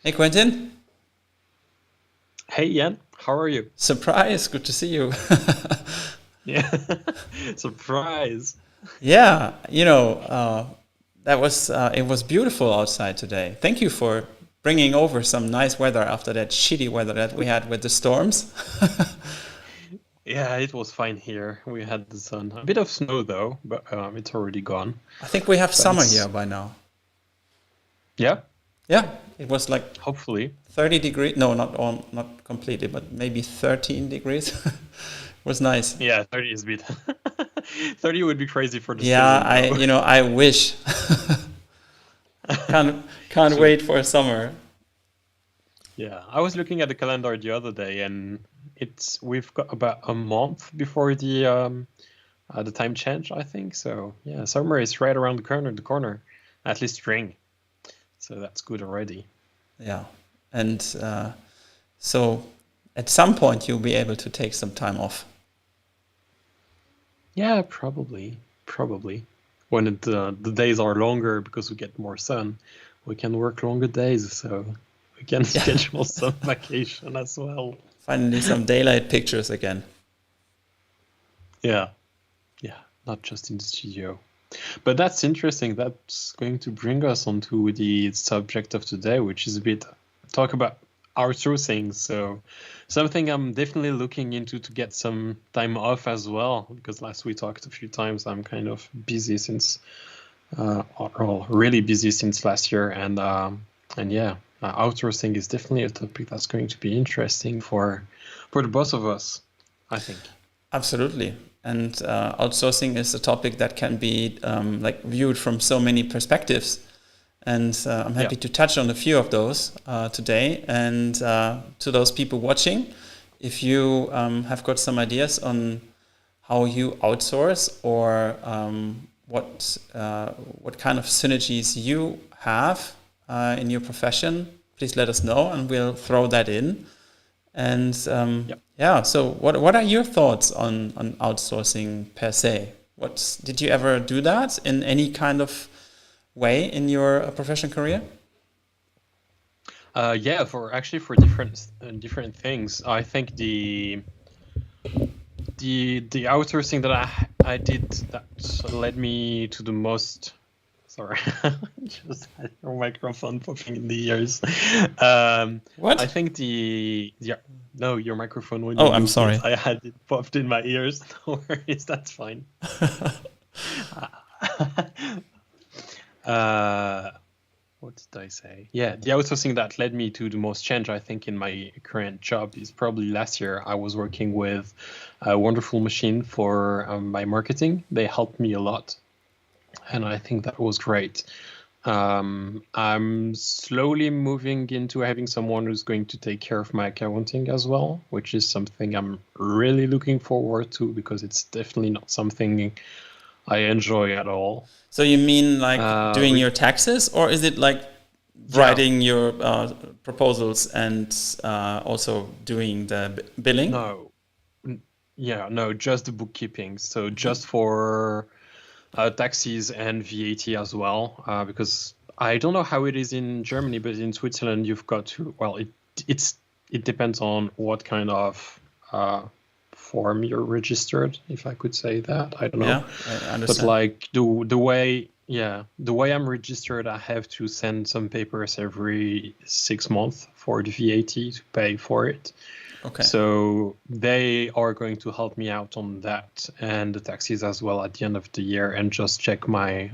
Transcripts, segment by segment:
Hey Quentin, Hey Jan, how are you? surprise, good to see you. Yeah, surprise. Yeah, that was it was beautiful outside today. Thank you for bringing over some nice weather after that shitty weather that we We, had with the storms. yeah, it was fine here. We had the sun. A bit of snow though, but it's already gone. I think we have But summer here it's by now. yeah, Yeah, it was like hopefully. 30 degrees. No, not completely, but maybe 13 degrees. It was nice. Yeah, 30 is a bit. 30 would be crazy for the Yeah, season though. I wish. Can't So wait for summer. yeah, I was looking at the calendar the other day, and we've got about a month before the time change, I think. So yeah, summer is right around the corner, at least spring. So that's good already. Yeah. And so at some point you'll be able to take some time off. Yeah, probably. When the days are longer because we get more sun, we can work longer days, so we can Yeah. schedule some vacation as well. Finally some daylight pictures again. Yeah, yeah, not just in the studio. But that's interesting. That's going to bring us onto the subject of today, which is a bit talk about outsourcing. So something I'm definitely looking into to get some time off as well, because last we talked a few times. I'm kind of busy since, well, really busy since last year, and yeah, outsourcing is definitely a topic that's going to be interesting for the both of us, I think. Absolutely. And outsourcing is a topic that can be like viewed from so many perspectives. And I'm Yeah. happy to touch on a few of those today. And to those people watching, if you have got some ideas on how you outsource or what kind of synergies you have in your profession, please let us know, and we'll throw that in. And Yeah. yeah, so what are your thoughts on outsourcing per se? What did you ever do that in any kind of way in your professional career? Yeah, for different things. I think the outsourcing that I did that led me to the most. Sorry, just had your microphone popping in the ears. I What? think the no, your microphone when you Oh, I'm moved it, sorry. I had it popped in my ears. No worries, that's fine. Uh, what did I say? Yeah, the outsourcing that led me to the most change, I think, in my current job is probably last year. I was working with a wonderful machine for my marketing. They helped me a lot, and I think that was great. I'm slowly moving into having someone who's going to take care of my accounting as well, which is something I'm really looking forward to because it's definitely not something I enjoy at all. So you mean like Uh, doing re- your taxes, or is it like yeah, writing your proposals and also doing the billing? no, yeah, no, just the bookkeeping. So Mhm. just for taxes and VAT as well, because I don't know how it is in Germany, but in Switzerland you've got to, well, it's it depends on what kind of form you're registered, if I could say that. I don't know. Yeah, I But understand. like the way, yeah, the way I'm registered, I have to send some papers every 6 months for the VAT to pay for it. Okay. So they are going to help me out on that and the taxes as well at the end of the year, and just check my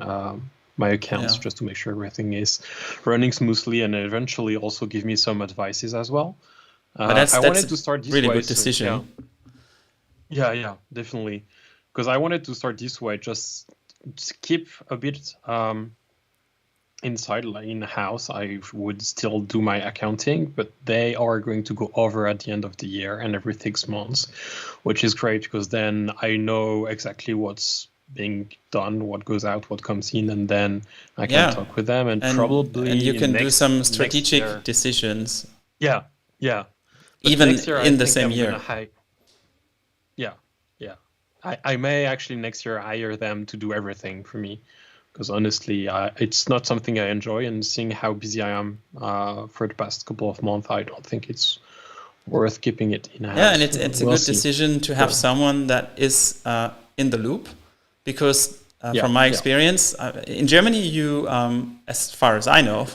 accounts Yeah. just to make sure everything is running smoothly, and eventually also give me some advices as well. But I that's wanted a to start this really way, good so yeah, decision. yeah, definitely, because I wanted to start this way, just keep a bit inside, like in the house. I would still do my accounting, but they are going to go over at the end of the year and every 6 months, which is great because then I know exactly what's being done, what goes out, what comes in, and then I can Yeah. talk with them, and And you probably can do some next strategic year. decisions Yeah, yeah. But even next year I in the think same I'm gonna year. hire. Yeah, yeah. I may actually next year hire them to do everything for me, because honestly, it's not something I enjoy, and seeing how busy I am for the past couple of months, I don't think it's worth keeping it in-house. Yeah, and it's a We'll good see. decision to have someone that is in the loop, because Yeah, from my yeah. experience, in Germany, you, as far as I know,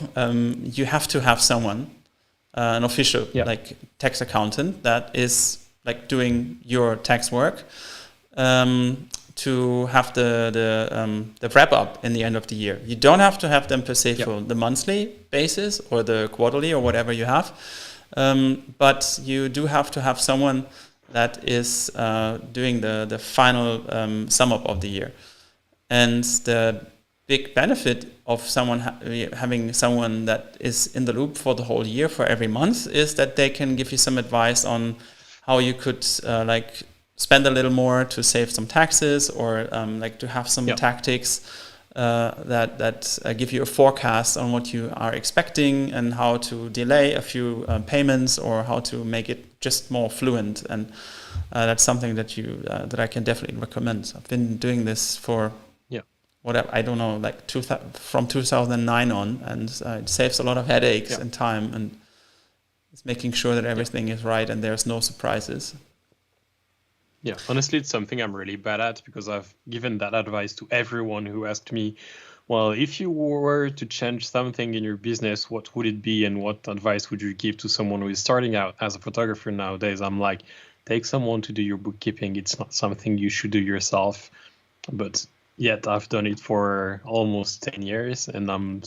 you have to have someone, an official Yeah. like tax accountant that is like doing your tax work, to have the wrap up in the end of the year. You don't have to have them per se for the monthly basis or the quarterly or whatever you have, but you do have to have someone that is doing the final sum up of the year. And the big benefit of someone having someone that is in the loop for the whole year, for every month, is that they can give you some advice on how you could like spend a little more to save some taxes, or like to have some tactics that give you a forecast on what you are expecting and how to delay a few payments, or how to make it just more fluent. And that's something that that I can definitely recommend. I've been doing this for whatever, I don't know, like from 2009 on, and it saves a lot of headaches and time, and it's making sure that everything is right and there's no surprises. Yeah, honestly, it's something I'm really bad at, because I've given that advice to everyone who asked me, well, if you were to change something in your business, what would it be, and what advice would you give to someone who is starting out as a photographer nowadays? I'm like, take someone to do your bookkeeping. It's not something you should do yourself. But yet I've done it for almost 10 years, and I'm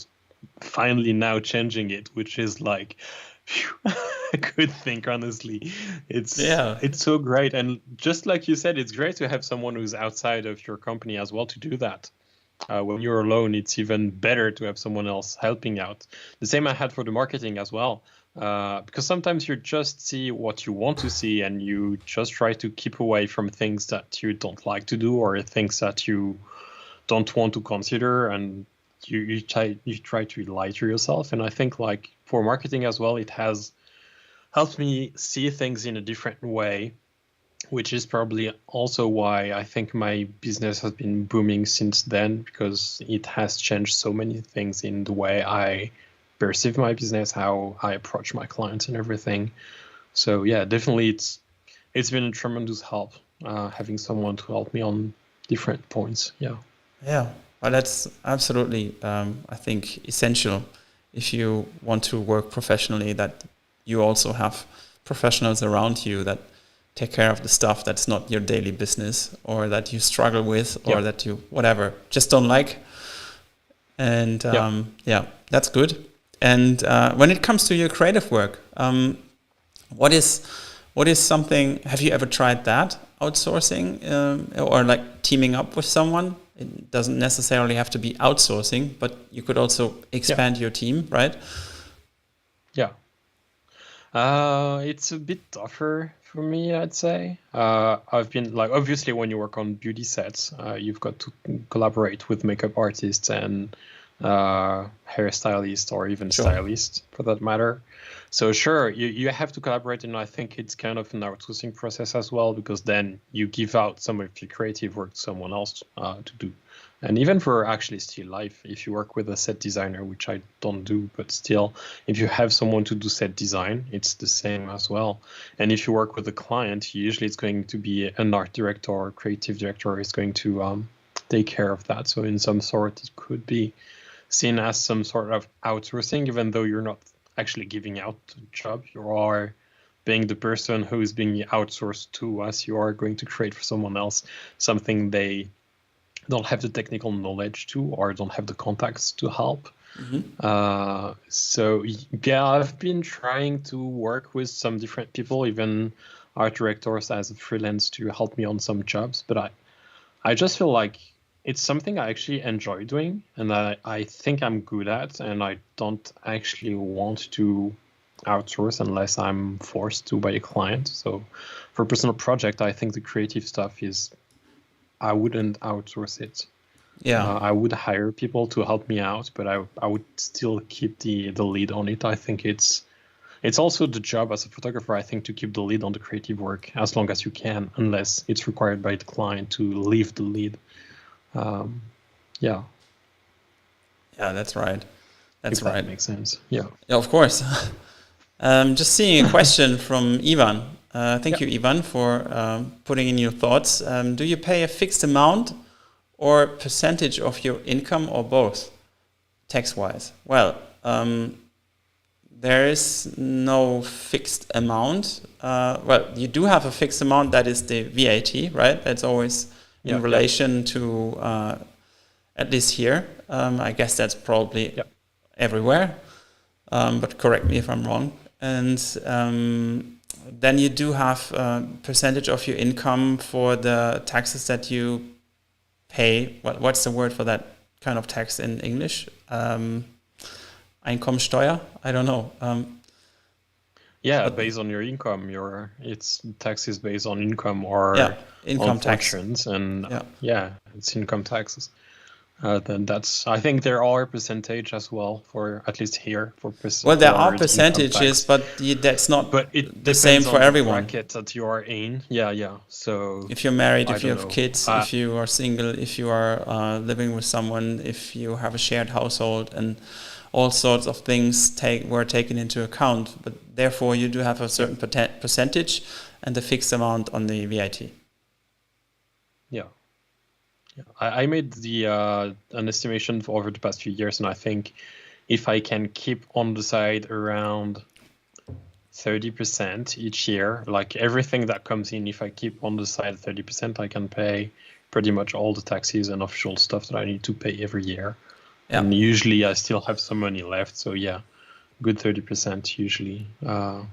finally now changing it, which is like a good thing, honestly. It's so great. And just like you said, it's great to have someone who's outside of your company as well to do that. When you're alone, it's even better to have someone else helping out. The same I had for the marketing as well, because sometimes you just see what you want to see, and you just try to keep away from things that you don't like to do, or things that you don't want to consider, and you try to lie to yourself. And I think, like, for marketing as well, it has helped me see things in a different way, which is probably also why I think my business has been booming since then, because it has changed so many things in the way I perceive my business, how I approach my clients and everything. So yeah, definitely it's been a tremendous help having someone to help me on different points. Yeah, well, that's absolutely, I think, essential if you want to work professionally, that you also have professionals around you that take care of the stuff that's not your daily business, or that you struggle with, or that you, whatever, just don't like. And that's good. And when it comes to your creative work, what is something, have you ever tried that, outsourcing, or like teaming up with someone? It doesn't necessarily have to be outsourcing, but you could also expand your team, right? Yeah. It's a bit tougher for me, I'd say. I've been, like, obviously when you work on beauty sets, you've got to collaborate with makeup artists and hairstylists, or even stylists for that matter. So sure, you have to collaborate, and I think it's kind of an outsourcing process as well, because then you give out some of your creative work to someone else to do. And even for actually still life, if you work with a set designer, which I don't do, but still, if you have someone to do set design, it's the same as well. And if you work with a client, usually it's going to be an art director or creative director is going to take care of that. So in some sort, it could be seen as some sort of outsourcing, even though you're not actually giving out the job. You are being the person who is being outsourced to, as you are going to create for someone else something they don't have the technical knowledge to, or don't have the contacts to help. So yeah, I've been trying to work with some different people, even art directors as a freelance, to help me on some jobs. But I just feel like it's something I actually enjoy doing, and I think I'm good at, and I don't actually want to outsource unless I'm forced to by a client. So for a personal project, I think the creative stuff is, I wouldn't outsource it. I would hire people to help me out, but I would still keep the lead on it. I think it's also the job as a photographer, I think, to keep the lead on the creative work as long as you can, unless it's required by the client to leave the lead. Yeah, that's right. That's If that right. makes sense. Yeah. Yeah, of course. Just seeing a question from Ivan. Thank you, Ivan, for putting in your thoughts. Do you pay a fixed amount or percentage of your income or both, tax-wise? Well, there is no fixed amount. Well, you do have a fixed amount, that is the VAT, right? That's always in relation to, at least here. I guess that's probably everywhere, but correct me if I'm wrong. And then you do have a percentage of your income for the taxes that you pay. What's the word for that kind of tax in English? Einkommensteuer? I don't know. Based on your income, it's taxes based on income or income on tax. fortunes, and it's income taxes. Then I think there are percentage as well for at least here for percent. Well, there are percentages, but that's not the same for everyone. Bracket that you are in, So if you're married, if you have kids, if you are single, if you are living with someone, if you have a shared household, and all sorts of things were taken into account. But therefore, you do have a certain percentage and a fixed amount on the VAT. Yeah. I made an estimation for over the past few years, and I think if I can keep on the side around 30% each year, like everything that comes in, if I keep on the side 30%, I can pay pretty much all the taxes and official stuff that I need to pay every year. Yeah. And usually I still have some money left, so good 30% usually. But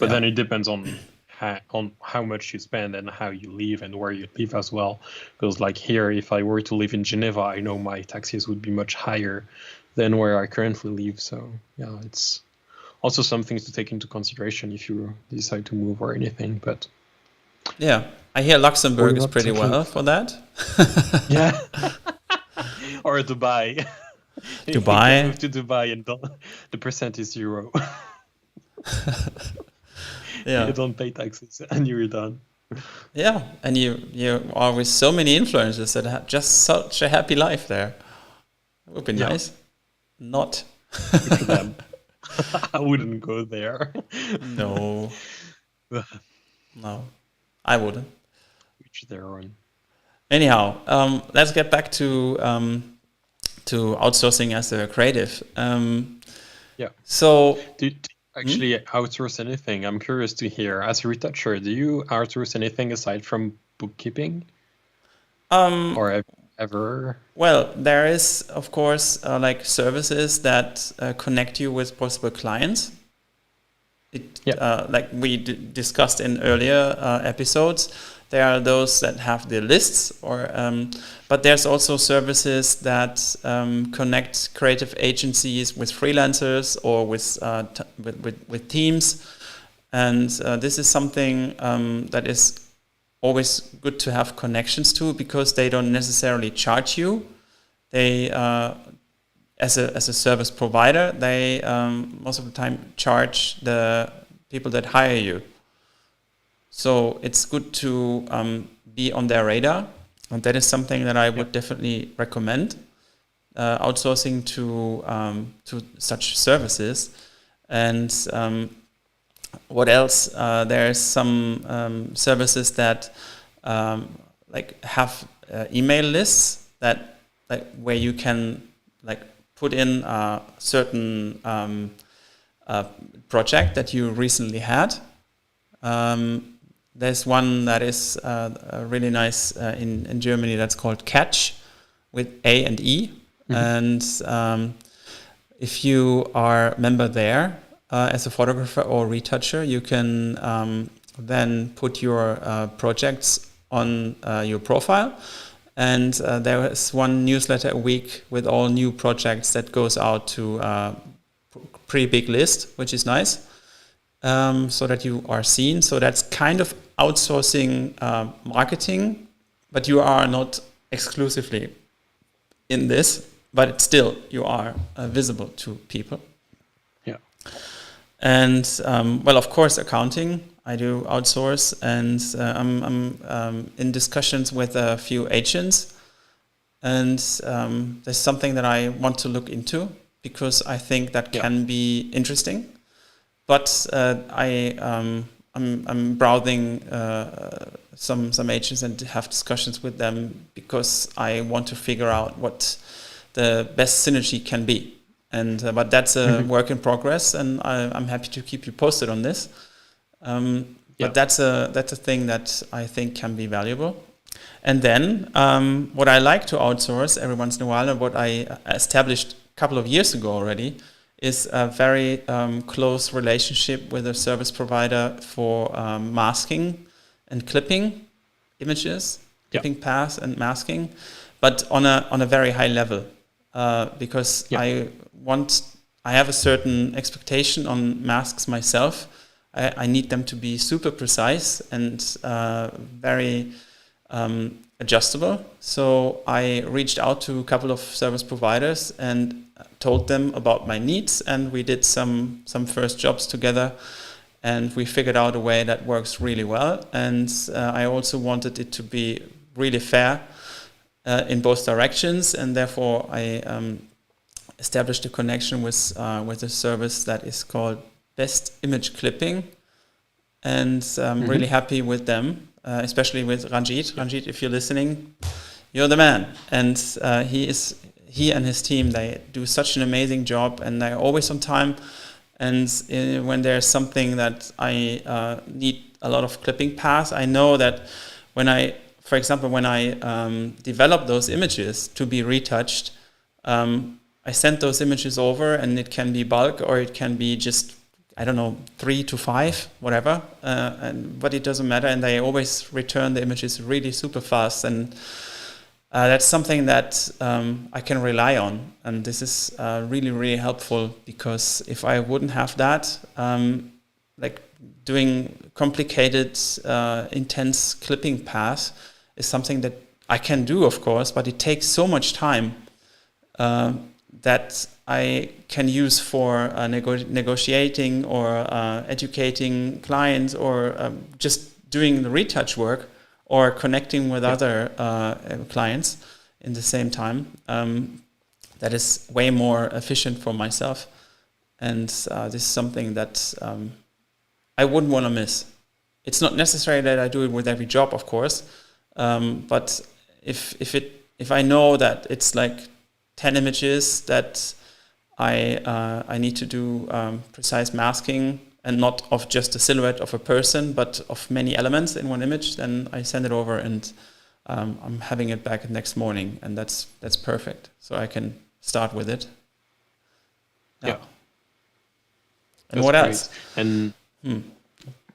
then it depends on how much you spend and how you live and where you live as well. Because like here, if I were to live in Geneva, I know my taxes would be much higher than where I currently live. So it's also some things to take into consideration if you decide to move or anything. But I hear Luxembourg is pretty well for that. Or Dubai. Dubai. If you can move to Dubai and the percent is 0. You don't pay taxes and you're done. Yeah, and you are with so many influencers that have just such a happy life there. It would be nice. Not. Good for them. I wouldn't go there. No. No, I wouldn't. Each their own. Anyhow, let's get back to outsourcing as a creative. So, do you actually outsource anything? I'm curious to hear. As a retoucher, do you outsource anything aside from bookkeeping? Or ever? Well, there is, of course, like services that connect you with possible clients. Like we discussed in earlier episodes, there are those that have the lists, but there's also services that connect creative agencies with freelancers or with teams, and this is something that is always good to have connections to, because they don't necessarily charge you. They as a service provider, they most of the time charge the people that hire you. So it's good to be on their radar, and that is something that I would definitely recommend, outsourcing to such services. And what else? There's some services that like have email lists that where you can put in a certain project that you recently had. There's one that is really nice in Germany that's called Catch, with A and E. Mm-hmm. And if you are a member there as a photographer or retoucher, you can then put your projects on your profile. And there is one newsletter a week with all new projects that goes out to a pretty big list, which is nice. So that you are seen. So that's kind of outsourcing marketing, but you are not exclusively in this, but still you are visible to people. Yeah. And well, of course, accounting I do outsource, and I'm in discussions with a few agents and there's something that I want to look into because I think that can be interesting. But I'm browsing some agents and have discussions with them because I want to figure out what the best synergy can be. And but that's a work in progress, and I'm happy to keep you posted on this. But that's a thing that I think can be valuable. And then what I like to outsource every once in a while, and what I established a couple of years ago already, is a very close relationship with a service provider for masking and clipping images, clipping paths and masking, but on a very high level, because I have a certain expectation on masks myself. I need them to be super precise and very adjustable. So I reached out to a couple of service providers and told them about my needs, and we did some first jobs together, and we figured out a way that works really well. And I also wanted it to be really fair in both directions, and therefore I established a connection with a service that is called Best Image Clipping, and I'm really happy with them, especially with Ranjit. Ranjit, if you're listening, you're the man. And he and his team, they do such an amazing job, and they're always on time. And when there's something that I need a lot of clipping paths, I know that for example, when I develop those images to be retouched, I send those images over, and it can be bulk or it can be just, I don't know, 3 to 5, whatever. But it doesn't matter, and they always return the images really super fast. And that's something that I can rely on, and this is really, really helpful, because if I wouldn't have that, like doing complicated, intense clipping paths is something that I can do, of course, but it takes so much time that I can use for negotiating or educating clients, or just doing the retouch work, or connecting with other clients in the same time. That is way more efficient for myself. And this is something that I wouldn't want to miss. It's not necessary that I do it with every job, of course. But if I know that it's like 10 images that I need to do precise masking, and not of just a silhouette of a person, but of many elements in one image, then I send it over, and I'm having it back next morning, and that's perfect. So I can start with it. Yeah. And what else? And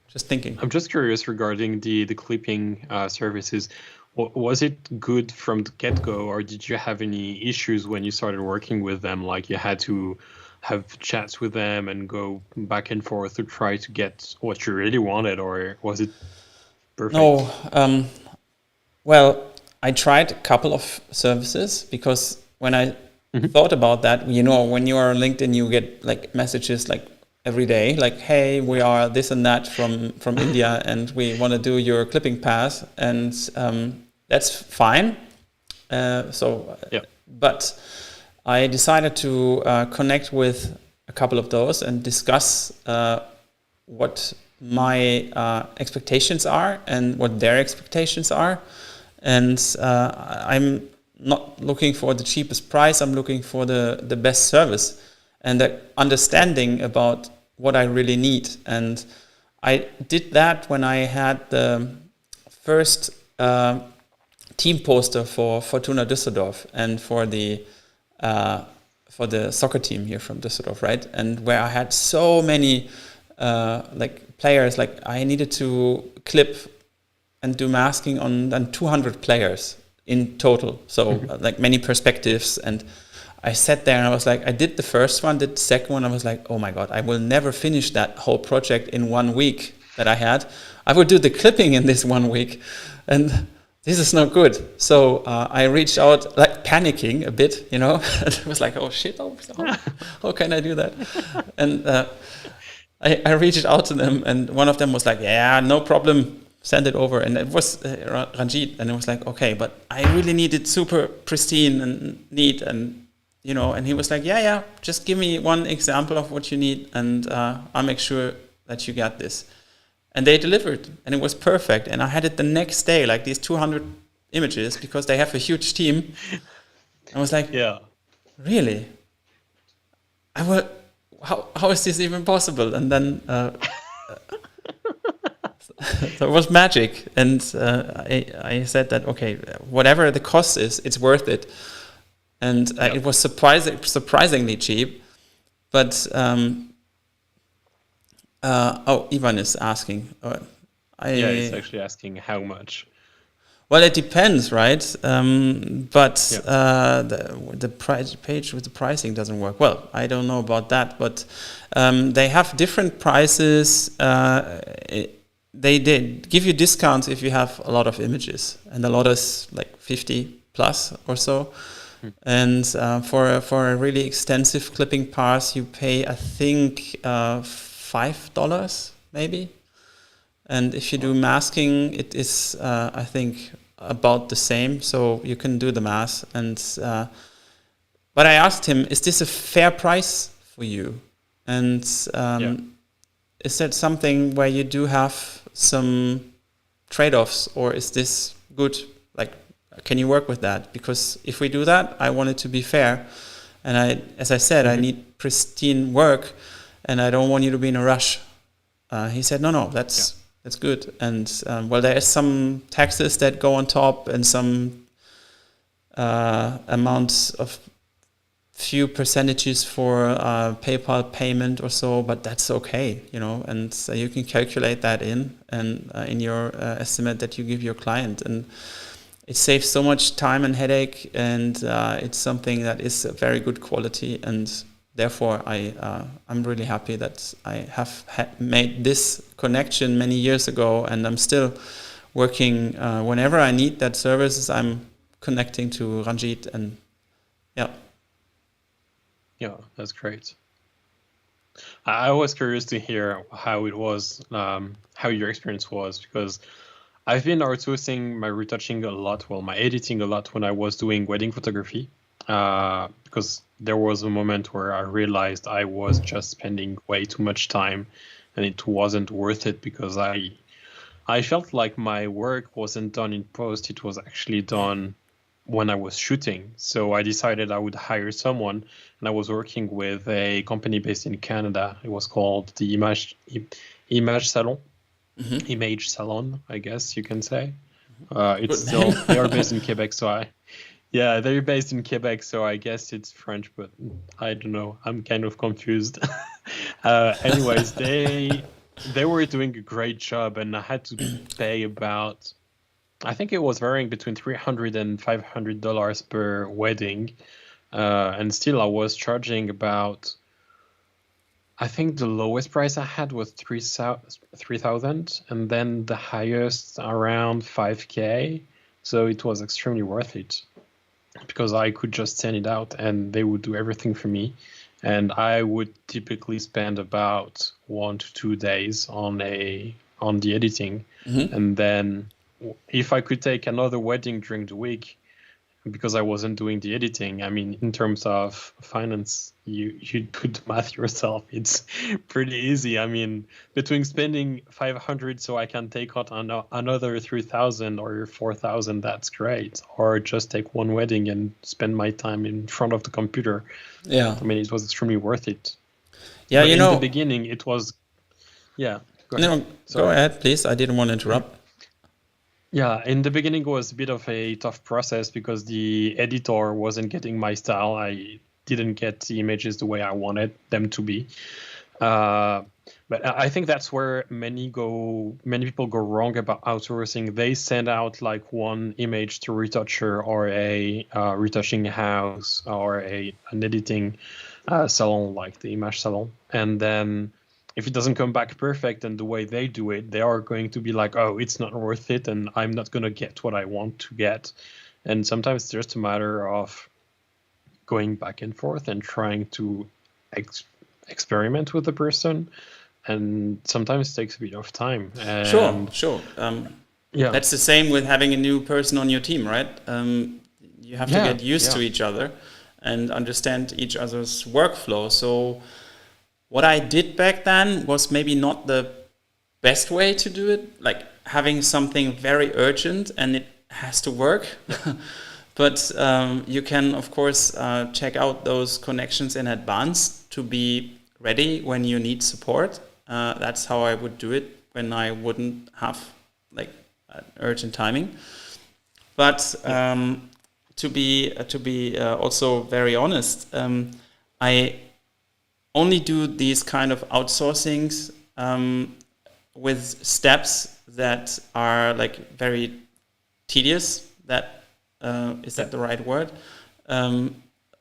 just thinking. I'm just curious regarding the clipping services. Was it good from the get-go, or did you have any issues when you started working with them? Like you had to have chats with them and go back and forth to try to get what you really wanted, or was it perfect? No. Well, I tried a couple of services, because when I thought about that, when you are on LinkedIn, you get like messages like every day, like, hey, we are this and that from India, and we want to do your clipping path, and that's fine. But I decided to connect with a couple of those and discuss what my expectations are and what their expectations are. And I'm not looking for the cheapest price. I'm looking for the best service and the understanding about what I really need. And I did that when I had the first team poster for Fortuna Düsseldorf and for the soccer team here from Düsseldorf, right? And where I had so many players, like I needed to clip and do masking on 200 players in total. So like many perspectives. And I sat there and I was like, I did the first one, did the second one. I was like, oh my God, I will never finish that whole project in 1 week that I had. I would do the clipping in this 1 week. And this is not good. So I reached out, like panicking a bit, and it was like, oh shit, how can I do that? And I reached out to them, and one of them was like, yeah, no problem. send it over. And it was Ranjit, and it was like, okay, but I really need it super pristine and neat, and and he was like, yeah, just give me one example of what you need, and I'll make sure that you get this. And they delivered, and it was perfect. And I had it the next day, like these 200 images, because they have a huge team. I was like, Yeah. Really? How is this even possible? And then so it was magic. And I said that, okay, whatever the cost is, it's worth it. And it was surprisingly cheap. But Ivan is asking. He's actually asking how much. Well, it depends, right? But the price page with the pricing doesn't work. Well, I don't know about that, but they have different prices. They did give you discounts if you have a lot of images, and a lot is like 50 plus or so. And for a really extensive clipping pass, you pay, I think, $5 maybe. And if you do masking, it is, I think, about the same. So you can do the math. And but I asked him, is this a fair price for you? And is that something where you do have some trade-offs, or is this good? Like, can you work with that? Because if we do that, I want it to be fair. And as I said, I need pristine work, and I don't want you to be in a rush. He said, no, that's good. And there is some taxes that go on top, and some amounts of few percentages for PayPal payment or so, but that's okay, and so you can calculate that in your estimate that you give your client, and it saves so much time and headache, and it's something that is a very good quality, and therefore I'm really happy that I have made this connection many years ago, and I'm still working whenever I need that services. I'm connecting to Ranjit, and Yeah, that's great. I was curious to hear how it was, how your experience was, because I've been outsourcing my retouching a lot, my editing a lot when I was doing wedding photography, because there was a moment where I realized I was just spending way too much time, and it wasn't worth it, because I felt like my work wasn't done in post, it was actually done when I was shooting. So I decided I would hire someone, and I was working with a company based in Canada. It was called the Image Salon. Image Salon, I guess you can say. It's still, they are based in Quebec, they're based in Quebec, so I guess it's French, but I don't know. I'm kind of confused. Anyways, they were doing a great job, and I had to pay about, I think it was varying between $300 and $500 per wedding, and still I was charging about, I think the lowest price I had was $3,000, and then the highest around $5,000. So it was extremely worth it, because I could just send it out and they would do everything for me, and I would typically spend about 1 to 2 days on the editing, and then if I could take another wedding during the week, because I wasn't doing the editing, I mean, in terms of finance, you do the math yourself. It's pretty easy. I mean, between spending $500 so I can take out another $3,000 or $4,000, that's great. Or just take one wedding and spend my time in front of the computer. Yeah. I mean, it was extremely worth it. Yeah, but in the beginning, it was... Yeah, go ahead. Go ahead, please. I didn't want to interrupt. Yeah, in the beginning it was a bit of a tough process, because the editor wasn't getting my style. I didn't get the images the way I wanted them to be. But I think that's where many people go wrong about outsourcing. They send out like one image to Retoucher or a retouching house or an editing salon like the Image Salon, and then if it doesn't come back perfect and the way they do it, they are going to be like, oh, it's not worth it, and I'm not going to get what I want to get. And sometimes it's just a matter of going back and forth and trying to experiment with the person. and sometimes it takes a bit of time. Sure, And sure. yeah, That's the same with having a new person on your team, right? You have to yeah, get used yeah, to each other and understand each other's workflow. So what I did back then was maybe not the best way to do it, like having something very urgent and it has to work. But you can, of course, check out those connections in advance to be ready when you need support. That's how I would do it when I wouldn't have like urgent timing. But to be also very honest, I only do these kind of outsourcings with steps that are like very tedious. That is that the right word?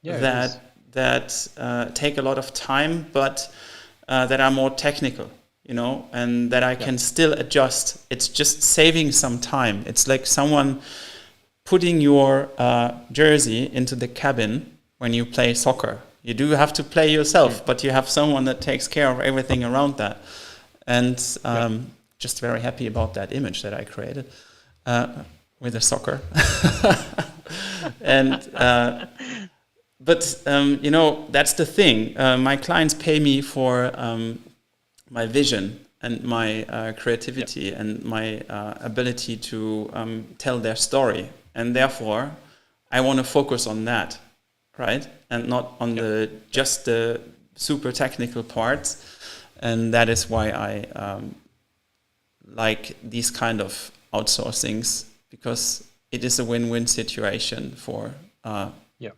yeah, it is. That take a lot of time, but that are more technical, you know, and that I can still adjust. It's just saving some time. It's like someone putting your jersey into the cabin when you play soccer. You do have to play yourself, but you have someone that takes care of everything around that. And just very happy about that image that I created with the soccer. And but you know, that's the thing. My clients pay me for my vision and my creativity and my ability to tell their story, and therefore I want to focus on that, right, and not on the just the super technical parts. And that is why I like these kind of outsourcings, because it is a win-win situation for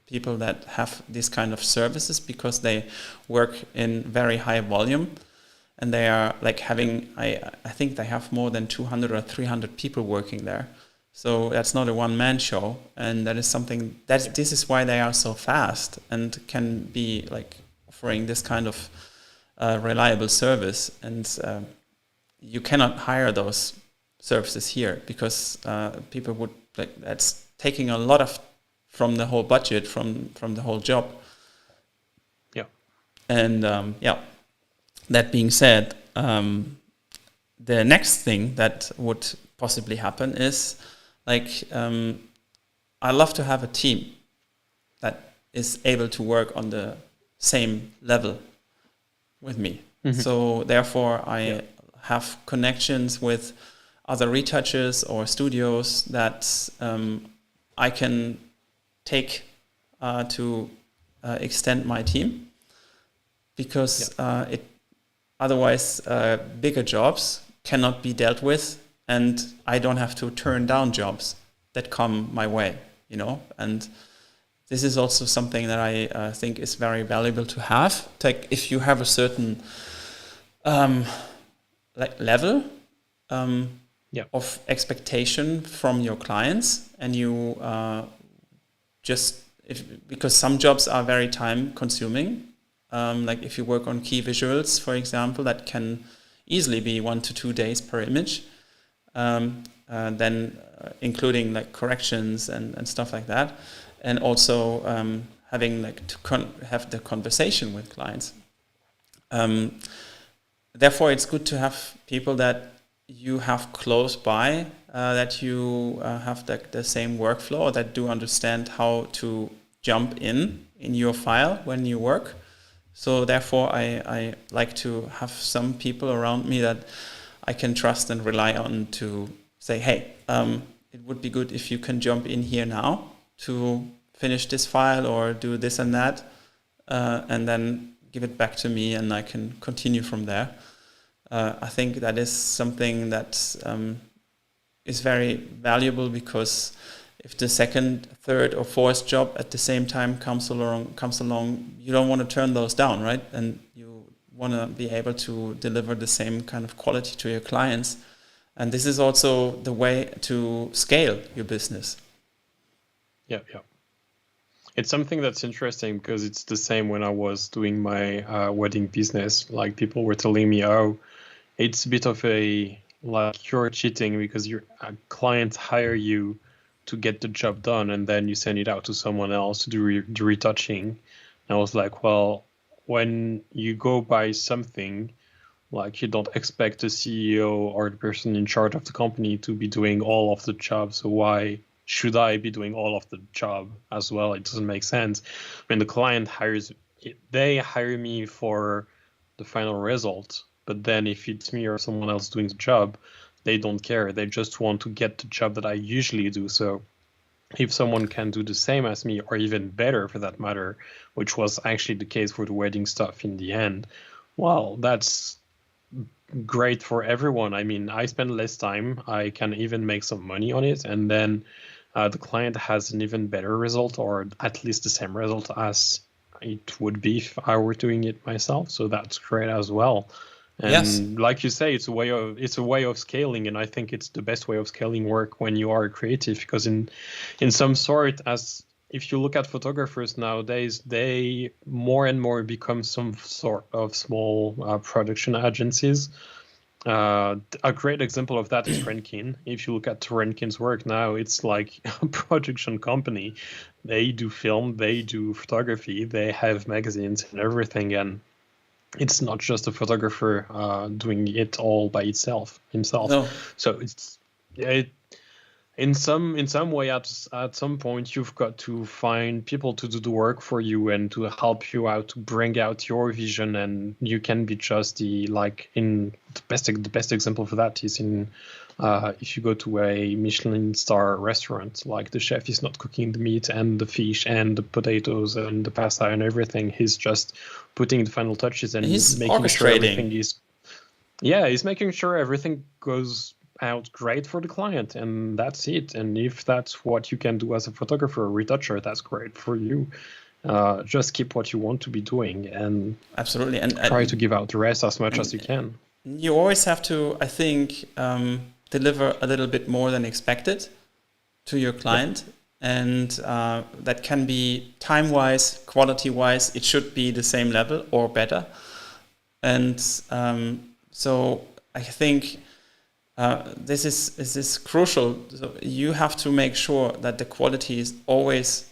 people that have this kind of services, because they work in very high volume and they are like having, I think they have more than 200 or 300 people working there. So that's not a one-man show, and that is something that this is why they are so fast and can be like offering this kind of reliable service. And you cannot hire those services here, because people would like, that's taking a lot of from the whole budget, from the whole job. Yeah. And that being said, the next thing that would possibly happen is like I love to have a team that is able to work on the same level with me. Mm-hmm. So therefore I have connections with other retouchers or studios that I can take to extend my team, because otherwise bigger jobs cannot be dealt with, and I don't have to turn down jobs that come my way, you know. And this is also something that I think is very valuable to have. Like if you have a certain like level of expectation from your clients, and you because some jobs are very time consuming. Like if you work on key visuals, for example, that can easily be 1 to 2 days per image. Then including like corrections and stuff like that, and also having like to have the conversation with clients. Therefore, it's good to have people that you have close by, that you have the same workflow, or that do understand how to jump in your file when you work. So therefore, I like to have some people around me that I can trust and rely on to say, hey, it would be good if you can jump in here now to finish this file or do this and that, and then give it back to me and I can continue from there. I think that is something that is very valuable, because if the second, third or fourth job at the same time comes along, you don't want to turn those down, right? And you want to be able to deliver the same kind of quality to your clients. And this is also the way to scale your business. Yeah. It's something that's interesting, because it's the same when I was doing my wedding business. Like people were telling me, oh, it's a bit of a, like you're cheating because your clients hire you to get the job done, and then you send it out to someone else to do retouching. And I was like, well, when you go buy something, Like, you don't expect the CEO or the person in charge of the company to be doing all of the job. So why should I be doing all of the job as well? It doesn't make sense. When the client they hire me for the final result. But then if it's me or someone else doing the job, they don't care. They just want to get the job that I usually do. So if someone can do the same as me, or even better for that matter, which was actually the case for the wedding stuff in the end, well, that's great for everyone. I mean, I spend less time, I can even make some money on it, and then the client has an even better result, or at least the same result as it would be if I were doing it myself. So that's great as well. And Yes. like you say, it's a way of scaling, and I think it's the best way of scaling work when you are creative, because in some sort, as if you look at photographers nowadays, they more and more become some sort of small production agencies. A great example of that is Renkin. If you look at Renkin's work now, it's like a production company. They do film, they do photography, they have magazines and everything, and it's not just a photographer doing it all by himself. No. So in some way, at some point, you've got to find people to do the work for you and to help you out, to bring out your vision, and you can be just the best example for that is in if you go to a Michelin star restaurant, like the chef is not cooking the meat and the fish and the potatoes and the pasta and everything. He's just putting the final touches and He's making sure orchestrating. everything is. Yeah, he's making sure everything goes out great for the client, and that's it. And if that's what you can do as a photographer or retoucher, that's great for you. Just keep what you want to be doing and Absolutely. And try to give out the rest as much as you can. you always have to, I think, deliver a little bit more than expected to your client. And that can be time-wise, quality-wise, it should be the same level or better. And so I think this is crucial. So you have to make sure that the quality is always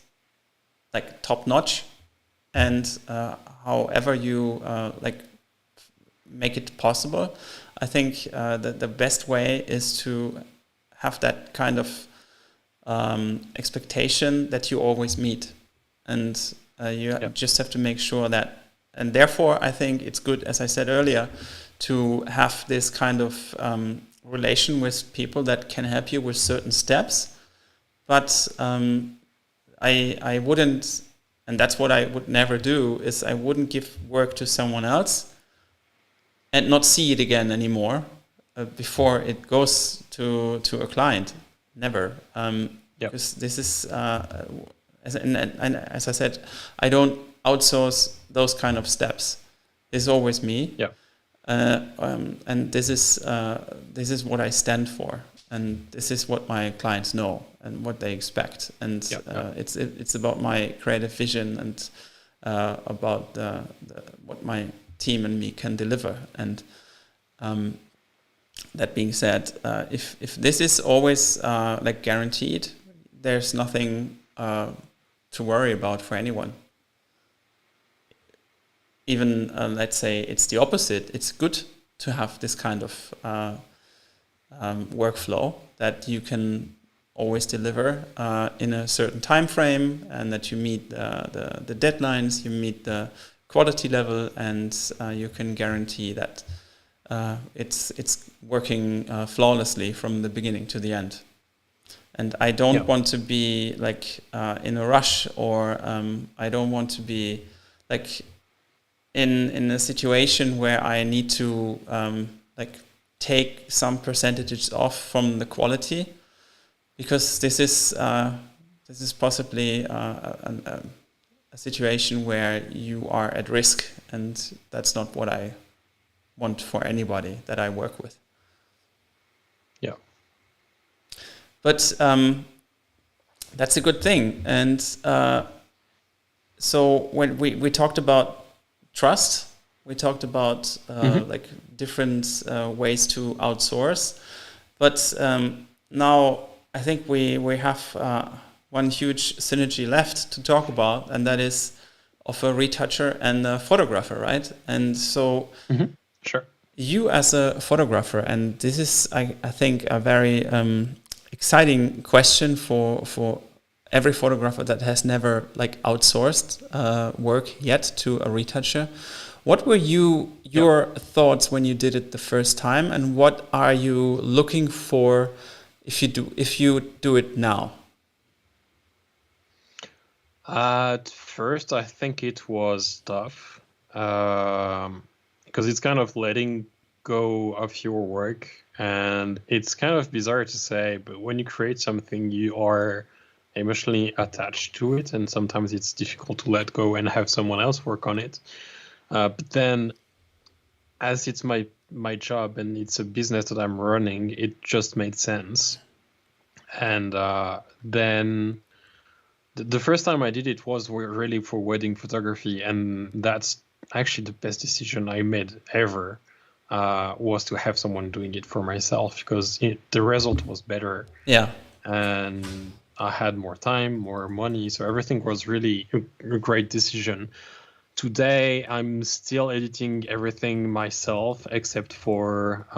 like top-notch, and however you make it possible. I think the best way is to have that kind of expectation that you always meet, and you just have to make sure that. And therefore, I think it's good, as I said earlier, to have this kind of relation with people that can help you with certain steps. But I wouldn't, and that's what I would never do, is I wouldn't give work to someone else and not see it again anymore before it goes to a client. Never. Because this is, as I said, I don't outsource those kind of steps. It's always me. Yeah. And this is what I stand for, and this is what my clients know and what they expect. And it's about my creative vision and about what my team and me can deliver. And that being said, if this is always guaranteed, there's nothing to worry about for anyone. Even let's say it's the opposite. It's good to have this kind of workflow that you can always deliver in a certain time frame, and that you meet the deadlines, you meet the quality level, and you can guarantee that it's working flawlessly from the beginning to the end. And I don't want to be in a rush, or I don't want to be in a situation where I need to take some percentages off from the quality, because this is possibly a situation where you are at risk, and that's not what I want for anybody that I work with. Yeah. But that's a good thing. And so when we talked about trust, we talked about different ways to outsource, but now I think we have one huge synergy left to talk about, and that is of a retoucher and a photographer, right? And so Sure. you as a photographer, and this is, I think, a very exciting question for every photographer that has never like outsourced work yet to a retoucher. What were your thoughts when you did it the first time, and what are you looking for if you do it now? At first, I think it was tough because it's kind of letting go of your work, and it's kind of bizarre to say, but when you create something, you are emotionally attached to it, and sometimes it's difficult to let go and have someone else work on it. But then, as it's my job and it's a business that I'm running, it just made sense. And then the first time I did it was really for wedding photography, and that's actually the best decision I made ever. Was to have someone doing it for myself, because the result was better. Yeah. And I had more time, more money, so everything was really a great decision. Today, I'm still editing everything myself, except for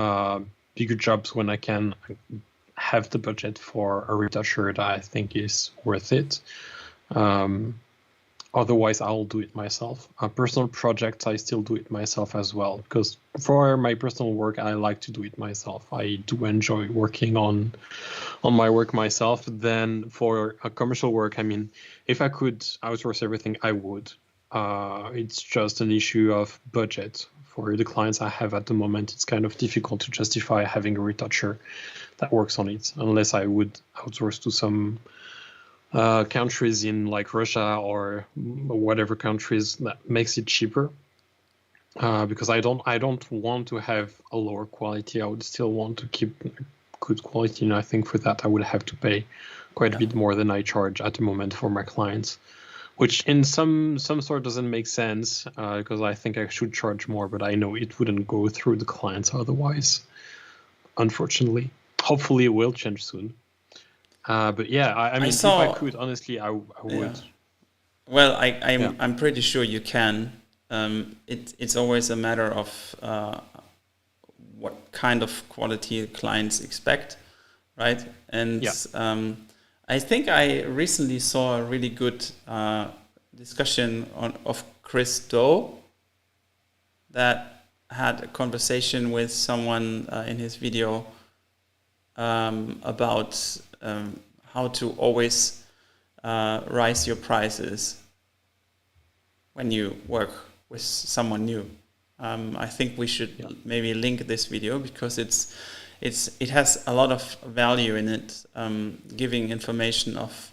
bigger jobs when I can have the budget for a retoucher that I think is worth it. Otherwise, I'll do it myself. Personal projects, I still do it myself as well, because for my personal work, I like to do it myself. I do enjoy working on my work myself. Then for a commercial work, I mean, if I could outsource everything, I would. It's just an issue of budget. For the clients I have at the moment, it's kind of difficult to justify having a retoucher that works on it, unless I would outsource to some countries in like Russia or whatever countries that makes it cheaper. Because I don't want to have a lower quality. I would still want to keep good quality, and I think for that I would have to pay quite a bit more than I charge at the moment for my clients, which in some sort doesn't make sense, because I think I should charge more, but I know it wouldn't go through the clients otherwise, unfortunately. Hopefully it will change soon. But yeah, I mean, if I could, honestly, I would. Yeah. Well, I'm pretty sure you can. It's always a matter of what kind of quality clients expect, right? And I think I recently saw a really good discussion of Chris Doe that had a conversation with someone in his video about how to always raise your prices when you work with someone new. I think we should maybe link this video, because it has a lot of value in it, giving information of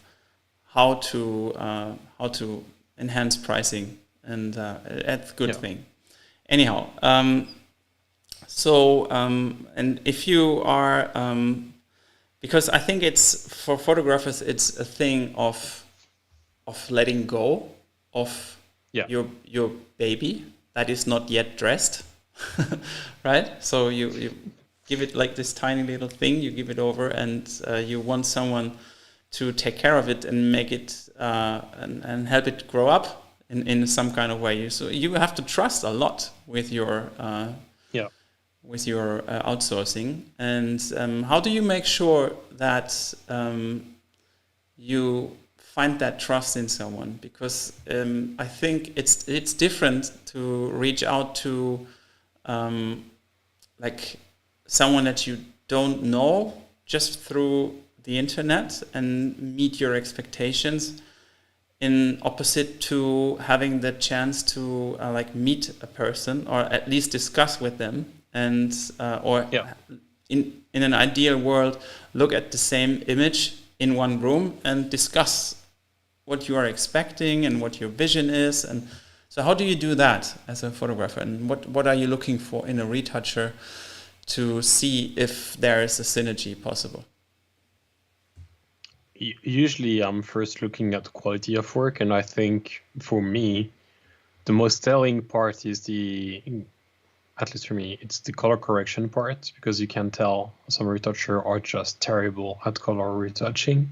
how to enhance pricing, and that's a good thing. Anyhow, and if you are, because I think it's, for photographers, it's a thing of letting go of your baby that is not yet dressed, right? So you give it like this tiny little thing, you give it over, and you want someone to take care of it and make it and help it grow up in some kind of way. So you have to trust a lot with your outsourcing. And how do you make sure that you find that trust in someone? Because I think it's different to reach out to like someone that you don't know just through the internet and meet your expectations, in opposite to having the chance to like meet a person, or at least discuss with them, and in an ideal world, look at the same image in one room and discuss what you are expecting and what your vision is. And so how do you do that as a photographer, and what are you looking for in a retoucher to see if there is a synergy possible? Usually I'm first looking at the quality of work, and I think for me the most telling part is at least for me, it's the color correction part, because you can tell some retouchers are just terrible at color retouching.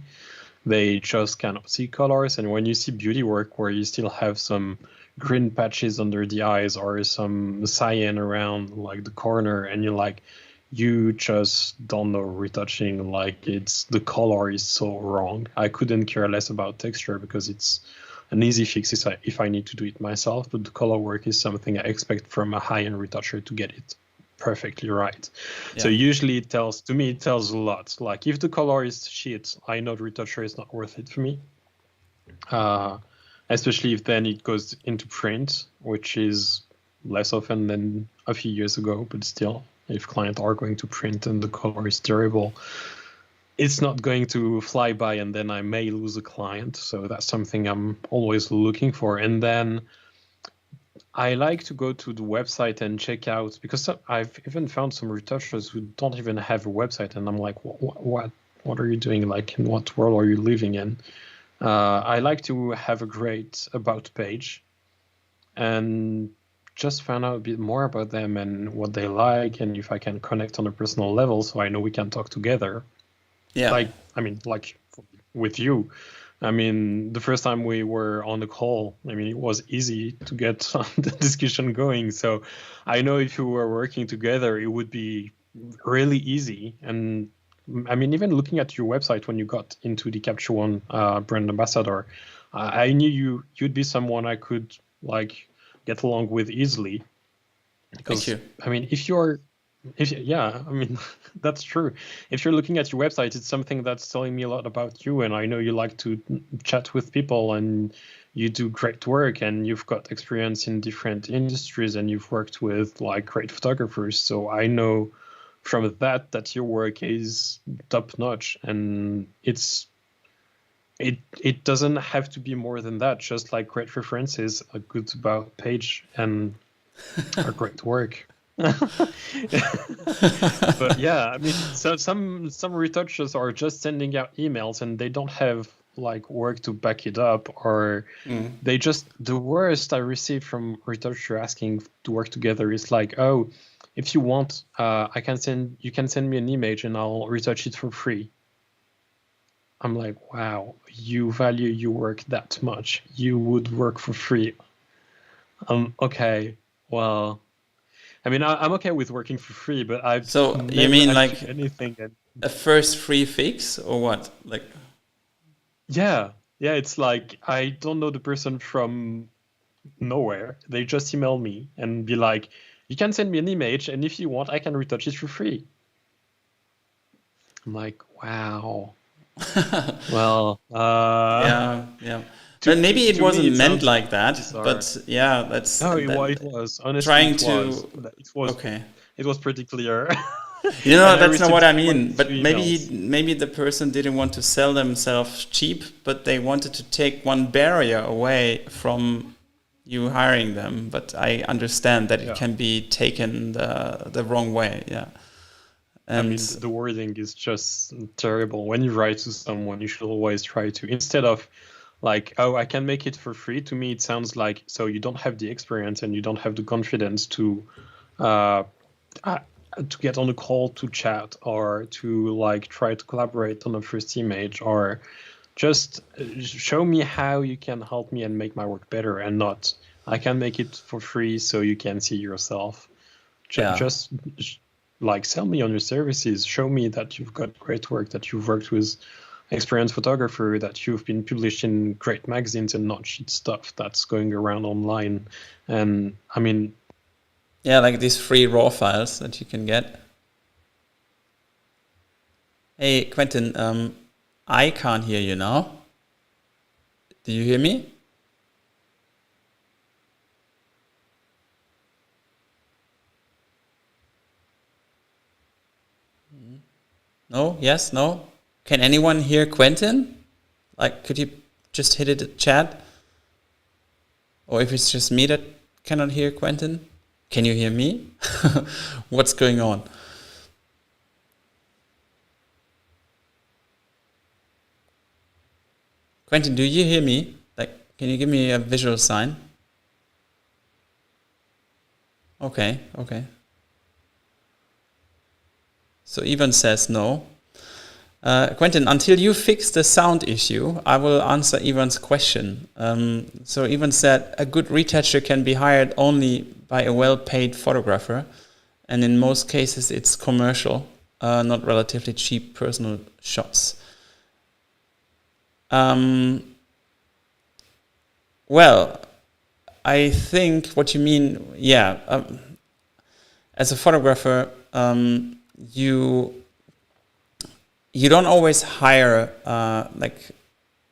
They just cannot see colors, and when you see beauty work where you still have some green patches under the eyes or some cyan around like the corner, and you're like, you just don't know retouching. Like, it's the color is so wrong. I couldn't care less about texture because it's an easy fix if I need to do it myself, but the color work is something I expect from a high-end retoucher to get it perfectly right. Yeah. So usually it tells a lot. Like, if the color is shit, I know the retoucher is not worth it for me. Especially if then it goes into print, which is less often than a few years ago, but still, if clients are going to print and the color is terrible, it's not going to fly by, and then I may lose a client. So that's something I'm always looking for. And then I like to go to the website and check out, because I've even found some retouchers who don't even have a website, and I'm like, what are you doing? Like, in what world are you living in? I like to have a great about page and just find out a bit more about them and what they like, and if I can connect on a personal level, so I know we can talk together. Yeah. Like with you. I mean, the first time we were on the call, I mean, it was easy to get the discussion going. So I know if we were working together, it would be really easy. And I mean, even looking at your website when you got into the Capture One brand ambassador, I knew you'd be someone I could like get along with easily. Because, thank you. I mean, I mean, that's true. If you're looking at your website, it's something that's telling me a lot about you, and I know you like to chat with people, and you do great work, and you've got experience in different industries, and you've worked with like great photographers. So I know from that your work is top notch, and it doesn't have to be more than that. Just like great references, a good about page, and a great work. But yeah, I mean, so some retouchers are just sending out emails and they don't have like work to back it up, or they just, the worst I received from retoucher asking to work together is like, oh, if you want, you can send me an image and I'll retouch it for free. I'm like, wow, you value your work that much, you would work for free. Okay, well, I mean, I'm okay with working for free, but I've so you mean like anything a first free fix or what? Like, yeah, it's like I don't know the person from nowhere. They just email me and be like, you can send me an image, and if you want, I can retouch it for free. I'm like, wow. Well, yeah. But maybe it wasn't meant like that. Bizarre. But yeah, that's. No, it was. Honestly, trying it was. Okay. It was pretty clear. That's not what I mean. But maybe the person didn't want to sell themselves cheap, but they wanted to take one barrier away from you hiring them. But I understand that it can be taken the wrong way. Yeah. And I mean, the wording is just terrible. When you write to someone, you should always try to, instead of like, oh, I can make it for free. To me, it sounds like, so you don't have the experience and you don't have the confidence to get on a call to chat, or to like try to collaborate on a first image, or just show me how you can help me and make my work better, and not, I can make it for free so you can see yourself. Just like, sell me on your services, show me that you've got great work, that you've worked with experienced photographer, that you've been published in great magazines and not shit stuff that's going around online. And I mean, yeah, like these free raw files that you can get. Hey, Quentin, I can't hear you now. Do you hear me? No? Yes? No? Can anyone hear Quentin? Like, could you just hit it in chat? Or if it's just me that cannot hear Quentin, can you hear me? What's going on? Quentin, do you hear me? Like, can you give me a visual sign? Okay. So Ivan says no. Quentin, until you fix the sound issue, I will answer Ivan's question. So Ivan said a good retoucher can be hired only by a well-paid photographer, and in most cases it's commercial, not relatively cheap personal shots. Well, I think what you mean, as a photographer, you don't always hire like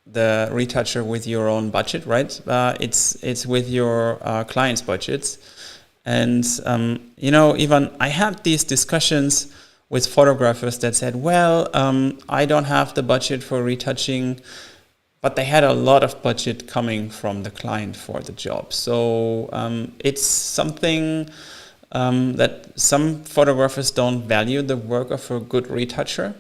the retoucher with your own budget, right? It's with your clients' budgets. And, even I had these discussions with photographers that said, well, I don't have the budget for retouching, but they had a lot of budget coming from the client for the job. So it's something that some photographers don't value the work of a good retoucher,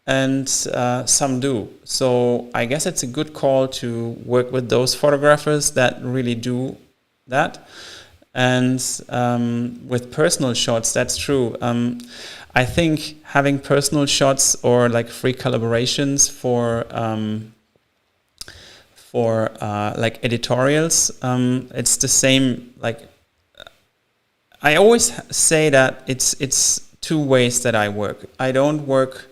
and some do. So I guess it's a good call to work with those photographers that really do that. And with personal shots, that's true. I think having personal shots or like free collaborations for like editorials, it's the same. Like I always say that it's two ways that I work. I don't work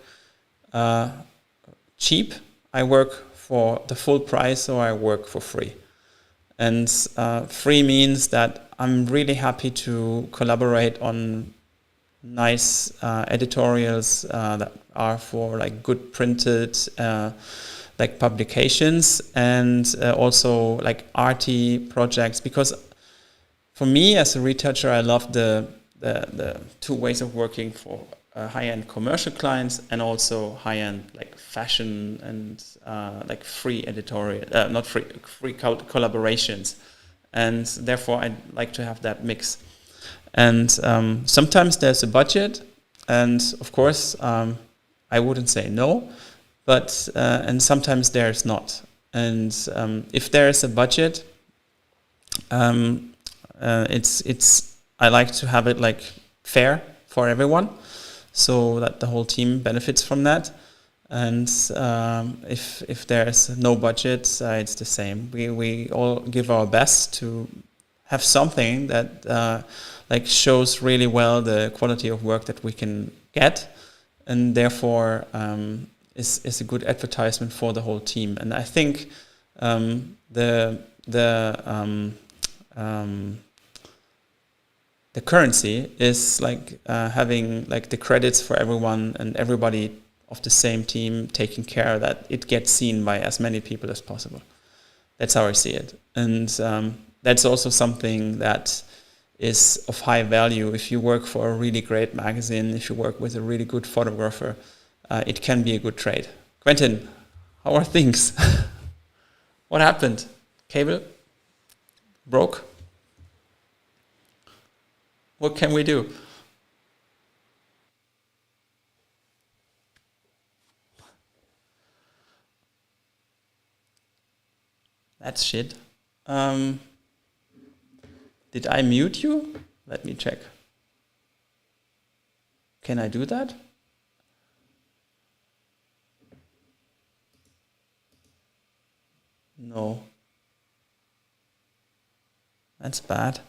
cheap. I work for the full price, or I work for free. And free means that I'm really happy to collaborate on nice editorials that are for like good printed like publications, and also like arty projects, because for me as a retoucher, I love the two ways of working for high-end commercial clients and also high-end like fashion and like free editorial, not free collaborations. And therefore I like to have that mix. And sometimes there's a budget, and of course I wouldn't say no, but and sometimes there's not. And if there is a budget, it's I like to have it like fair for everyone, so that the whole team benefits from that. And if there's no budget, it's the same. We all give our best to have something that like shows really well the quality of work that we can get, and therefore is a good advertisement for the whole team. And I think the currency is like having like the credits for everyone and everybody of the same team, taking care that it gets seen by as many people as possible. That's how I see it. And that's also something that is of high value. If you work for a really great magazine, if you work with a really good photographer, it can be a good trade. Quentin, how are things? What happened? Cable? Broke? What can we do? That's shit. Did I mute you? Let me check. Can I do that? No. That's bad.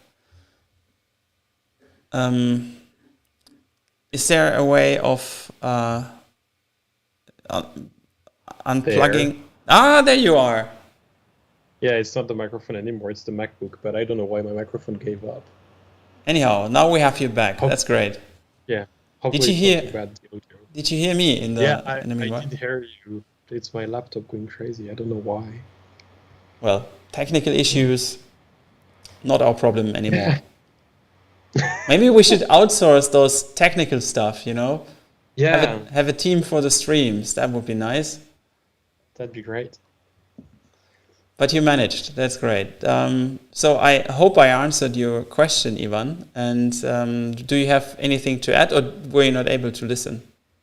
Is there a way of unplugging? There. There you are. Yeah, it's not the microphone anymore, it's the MacBook, but I don't know why my microphone gave up. Anyhow, now we have you back. That's great. Yeah. Did you hear me in the Yeah, in the meanwhile? I did hear you. It's my laptop going crazy. I don't know why. Well, technical issues, not our problem anymore. Maybe we should outsource those technical stuff, Yeah. Have a team for the streams. That would be nice. That'd be great. But you managed. That's great. So I hope I answered your question, Ivan. And do you have anything to add, or were you not able to listen?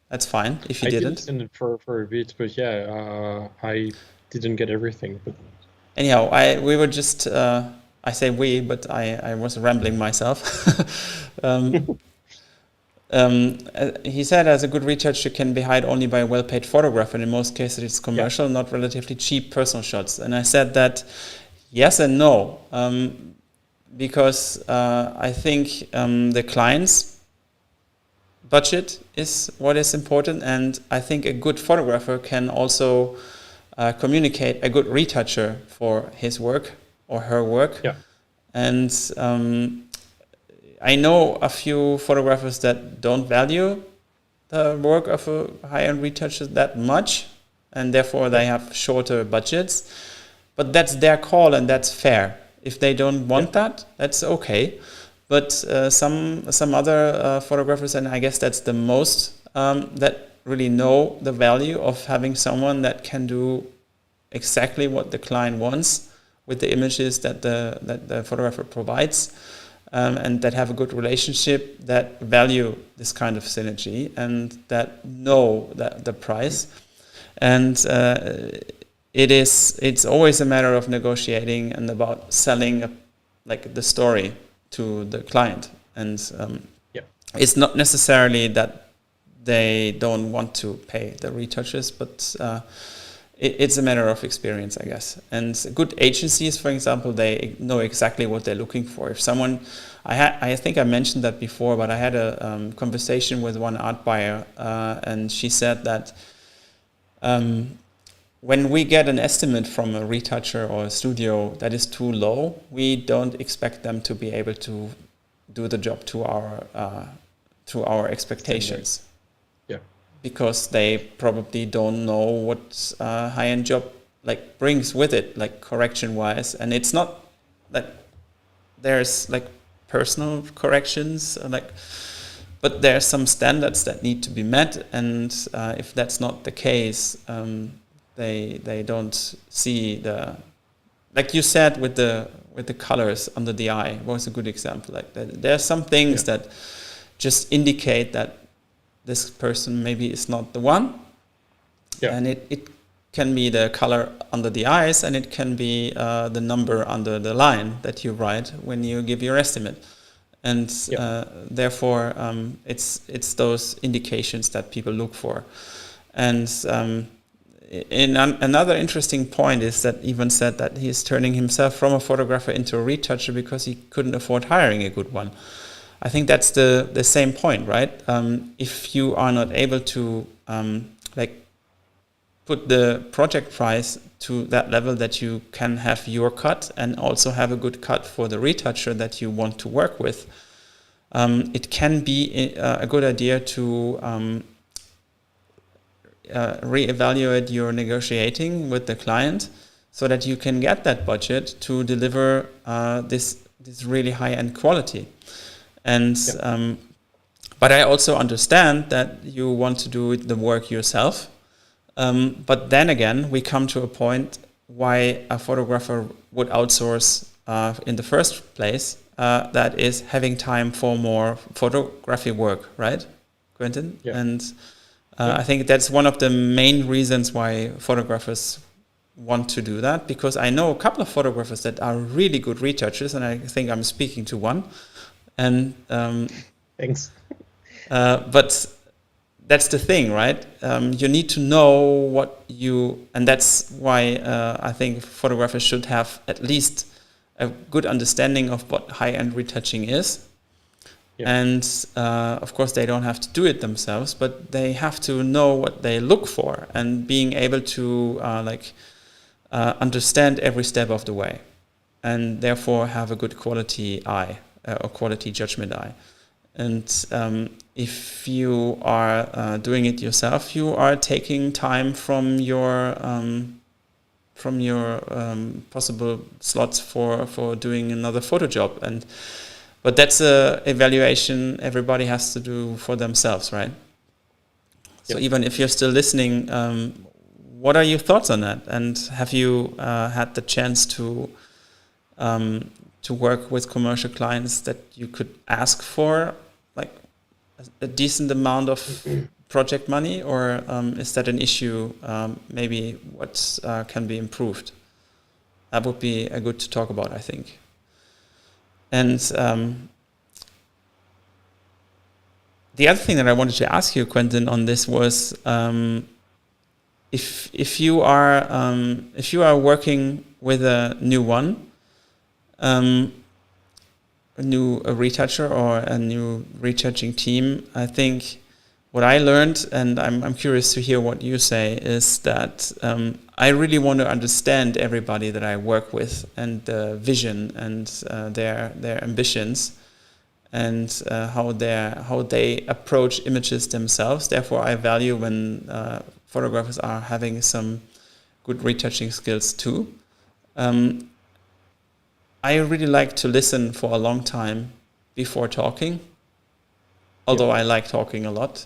That's fine if you didn't. I did listen for a bit, but yeah, I didn't get everything. But anyhow, we were just, I say we, but I was rambling myself. He said, as a good retoucher can be hired only by a well-paid photographer. And in most cases, it's commercial, not relatively cheap personal shots. And I said that yes and no, because I think the client's budget is what is important, and I think a good photographer can also communicate a good retoucher for his work or her work. Yeah. And I know a few photographers that don't value the work of a high-end retoucher that much, and therefore they have shorter budgets. But that's their call, and that's fair. If they don't want that, that's okay. But some other photographers, and I guess that's the most, that really know the value of having someone that can do exactly what the client wants with the images that the photographer provides, and that have a good relationship, that value this kind of synergy, and that know that the price. And it's always a matter of negotiating and about selling like the story to the client. And it's not necessarily that they don't want to pay the retouches, but it's a matter of experience, I guess. And good agencies, for example, they know exactly what they're looking for. If someone, I think I mentioned that before, but I had a conversation with one art buyer, and she said that when we get an estimate from a retoucher or a studio that is too low, we don't expect them to be able to do the job to our expectations. Yeah. Because they probably don't know what high-end job like brings with it, like correction-wise. And it's not that there's like personal corrections, but there are some standards that need to be met. And if that's not the case, they don't see the, like you said with the colors under the eye was a good example. Like there are some things that just indicate that this person maybe is not the one. Yeah. And it can be the color under the eyes, and it can be the number under the line that you write when you give your estimate. And therefore it's those indications that people look for. And another interesting point is that Ivan said that he's turning himself from a photographer into a retoucher because he couldn't afford hiring a good one. I think that's the same point, right? If you are not able to put the project price to that level that you can have your cut and also have a good cut for the retoucher that you want to work with, it can be a good idea to reevaluate your negotiating with the client so that you can get that budget to deliver this really high-end quality. And but I also understand that you want to do the work yourself. But then again, we come to a point why a photographer would outsource in the first place. That is having time for more photography work, right, Quentin? Yeah. And I think that's one of the main reasons why photographers want to do that, because I know a couple of photographers that are really good retouchers, and I think I'm speaking to one. And thanks. But that's the thing, right? You need to know what you, and that's why I think photographers should have at least a good understanding of what high-end retouching is. And of course, they don't have to do it themselves, but they have to know what they look for and being able to understand every step of the way, and therefore have a good quality eye or quality judgment eye. And if you are doing it yourself, you are taking time from your possible slots for doing another photo job. But that's a evaluation everybody has to do for themselves, right? So even if you're still listening, what are your thoughts on that? And have you had the chance to work with commercial clients that you could ask for like a decent amount of project money, or is that an issue? Maybe what can be improved? That would be good to talk about, I think. And the other thing that I wanted to ask you, Quentin, on this was if you are working with a new one, a retoucher or a new retouching team, I think what I learned, and I'm curious to hear what you say, is that I really want to understand everybody that I work with and the vision and their ambitions and how they approach images themselves. Therefore, I value when photographers are having some good retouching skills too. I really like to listen for a long time before talking, although I like talking a lot.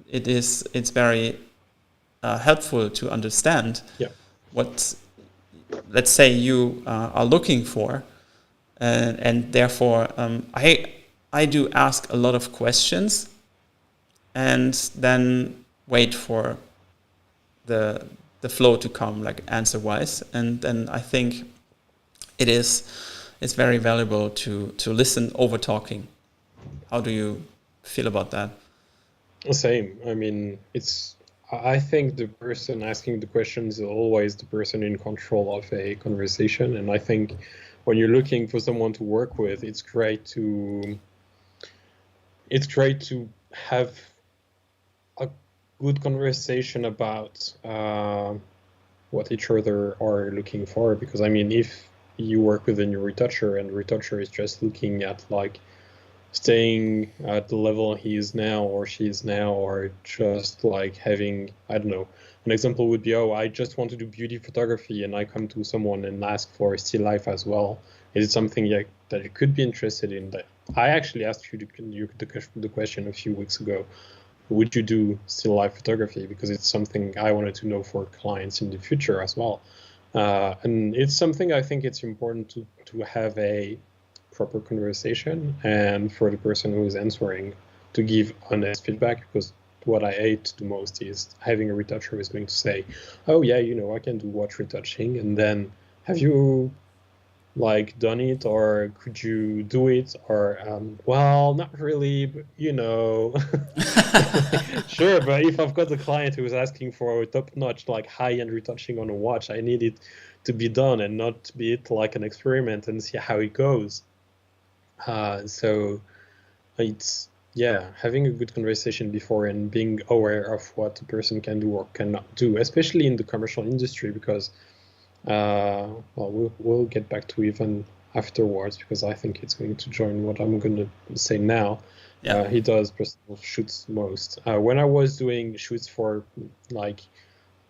It's very helpful to understand what, let's say, you are looking for, and therefore I do ask a lot of questions and then wait for the flow to come, like answer-wise, and then I think it's very valuable to listen over talking. How do you feel about that? Same. I mean, I think the person asking the questions is always the person in control of a conversation, and I think when you're looking for someone to work with, it's great to have a good conversation about what each other are looking for, because I mean, if you work with a new retoucher and the retoucher is just looking at like staying at the level he is now or she is now, or just like having, I don't know, an example would be, I just want to do beauty photography and I come to someone and ask for still life as well. Is it something that you could be interested in? That I actually asked you the question a few weeks ago, would you do still life photography? Because it's something I wanted to know for clients in the future as well. And it's something I think it's important to have a proper conversation, and for the person who is answering to give honest feedback, because what I hate the most is having a retoucher who is going to say, oh yeah, I can do watch retouching, and then have you like done it, or could you do it, or well, not really, but sure, but if I've got a client who is asking for a top-notch like high-end retouching on a watch, I need it to be done and not be it like an experiment and see how it goes. So it's having a good conversation before and being aware of what the person can do or cannot do, especially in the commercial industry, because we'll get back to even afterwards, because I think it's going to join what I'm going to say now. He does personal shoots most. When I was doing shoots for like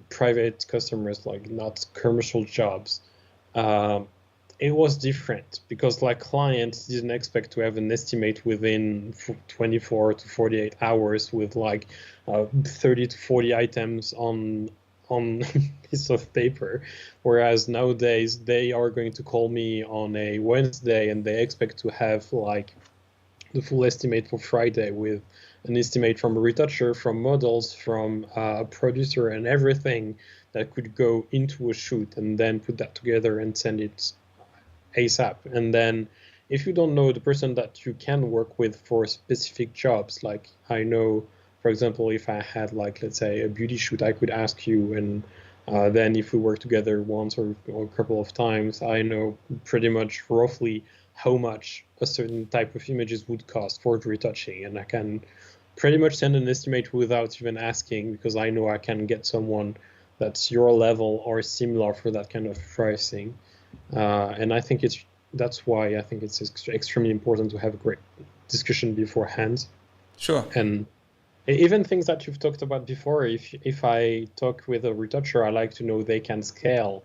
private customers, like not commercial jobs, it was different, because like clients didn't expect to have an estimate within 24 to 48 hours with like 30 to 40 items on piece of paper, whereas nowadays they are going to call me on a Wednesday and they expect to have like the full estimate for Friday, with an estimate from a retoucher, from models, from a producer, and everything that could go into a shoot, and then put that together and send it ASAP. And then if you don't know the person that you can work with for specific jobs, like I know, for example, if I had like, let's say, a beauty shoot, I could ask you, and then if we work together once or a couple of times, I know pretty much roughly how much a certain type of images would cost for retouching, and I can pretty much send an estimate without even asking, because I know I can get someone that's your level or similar for that kind of pricing. And I think that's why I think it's extremely important to have a great discussion beforehand. Sure. And even things that you've talked about before, if I talk with a retoucher, I like to know they can scale.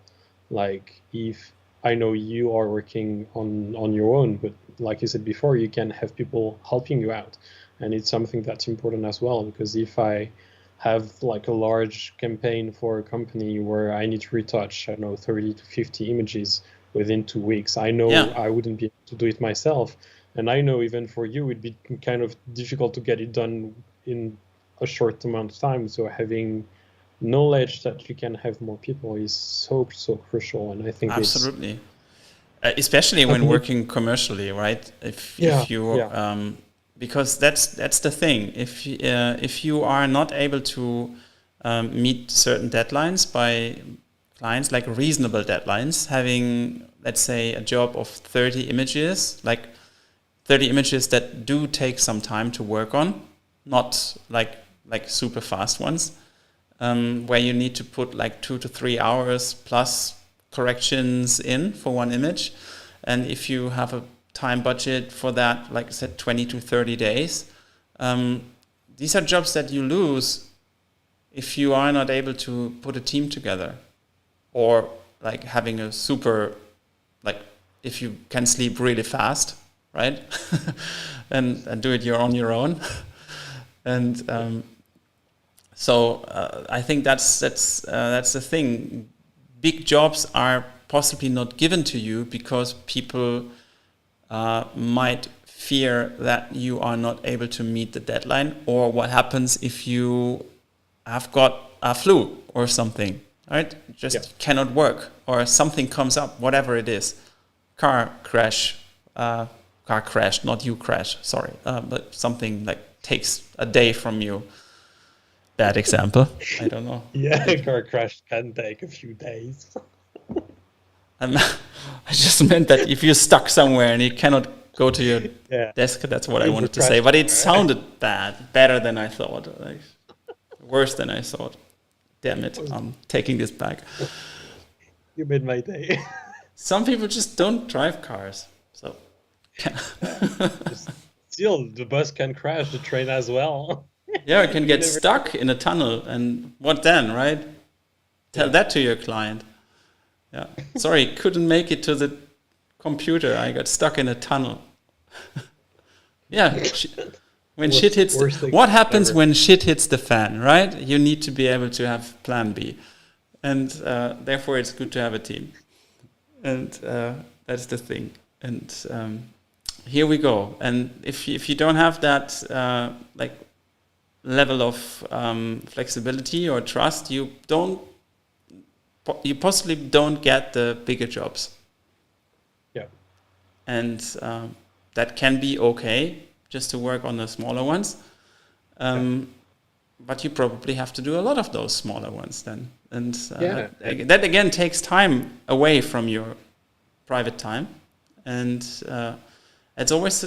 Like if I know you are working on your own, but like you said before, you can have people helping you out. And it's something that's important as well, because if I have like a large campaign for a company where I need to retouch, I don't know, 30 to 50 images within 2 weeks, I know I wouldn't be able to do it myself. And I know even for you, it'd be kind of difficult to get it done in a short amount of time. So having knowledge that you can have more people is so crucial. And I think absolutely, especially when working commercially, right? If you because that's the thing. If you are not able to meet certain deadlines by clients, like reasonable deadlines, having, let's say, a job of 30 images, like 30 images that do take some time to work on, not like super fast ones, where you need to put like 2 to 3 hours plus corrections in for one image. And if you have a time budget for that, like I said, 20 to 30 days, these are jobs that you lose if you are not able to put a team together, or like having a super, like if you can sleep really fast, right? and do it on your own. And so I think that's the thing. Big jobs are possibly not given to you because people might fear that you are not able to meet the deadline, or what happens if you have got a flu or something, right? Just cannot work, or something comes up, whatever it is. Car crash, not you crash, sorry, but something like takes a day from you. Bad example. I don't know. Yeah, a car crash can take a few days. I just meant that if you're stuck somewhere and you cannot go to your desk, that's what I wanted to say. But it sounded better than I thought. Like, worse than I thought. Damn it, I'm taking this back. You made my day. Some people just don't drive cars. So still, the bus can crash, the train as well. Yeah, it can get stuck in a tunnel, and what then, right? Tell that to your client. Yeah, sorry, couldn't make it to the computer. I got stuck in a tunnel. Yeah, when shit hits, what happens when shit hits the fan, right? You need to be able to have plan B, and therefore it's good to have a team, and that's the thing. And here we go. And if you don't have that like level of flexibility or trust, you possibly don't get the bigger jobs. Yeah. And that can be okay, just to work on the smaller ones. But you probably have to do a lot of those smaller ones then. And that again takes time away from your private time. And it's always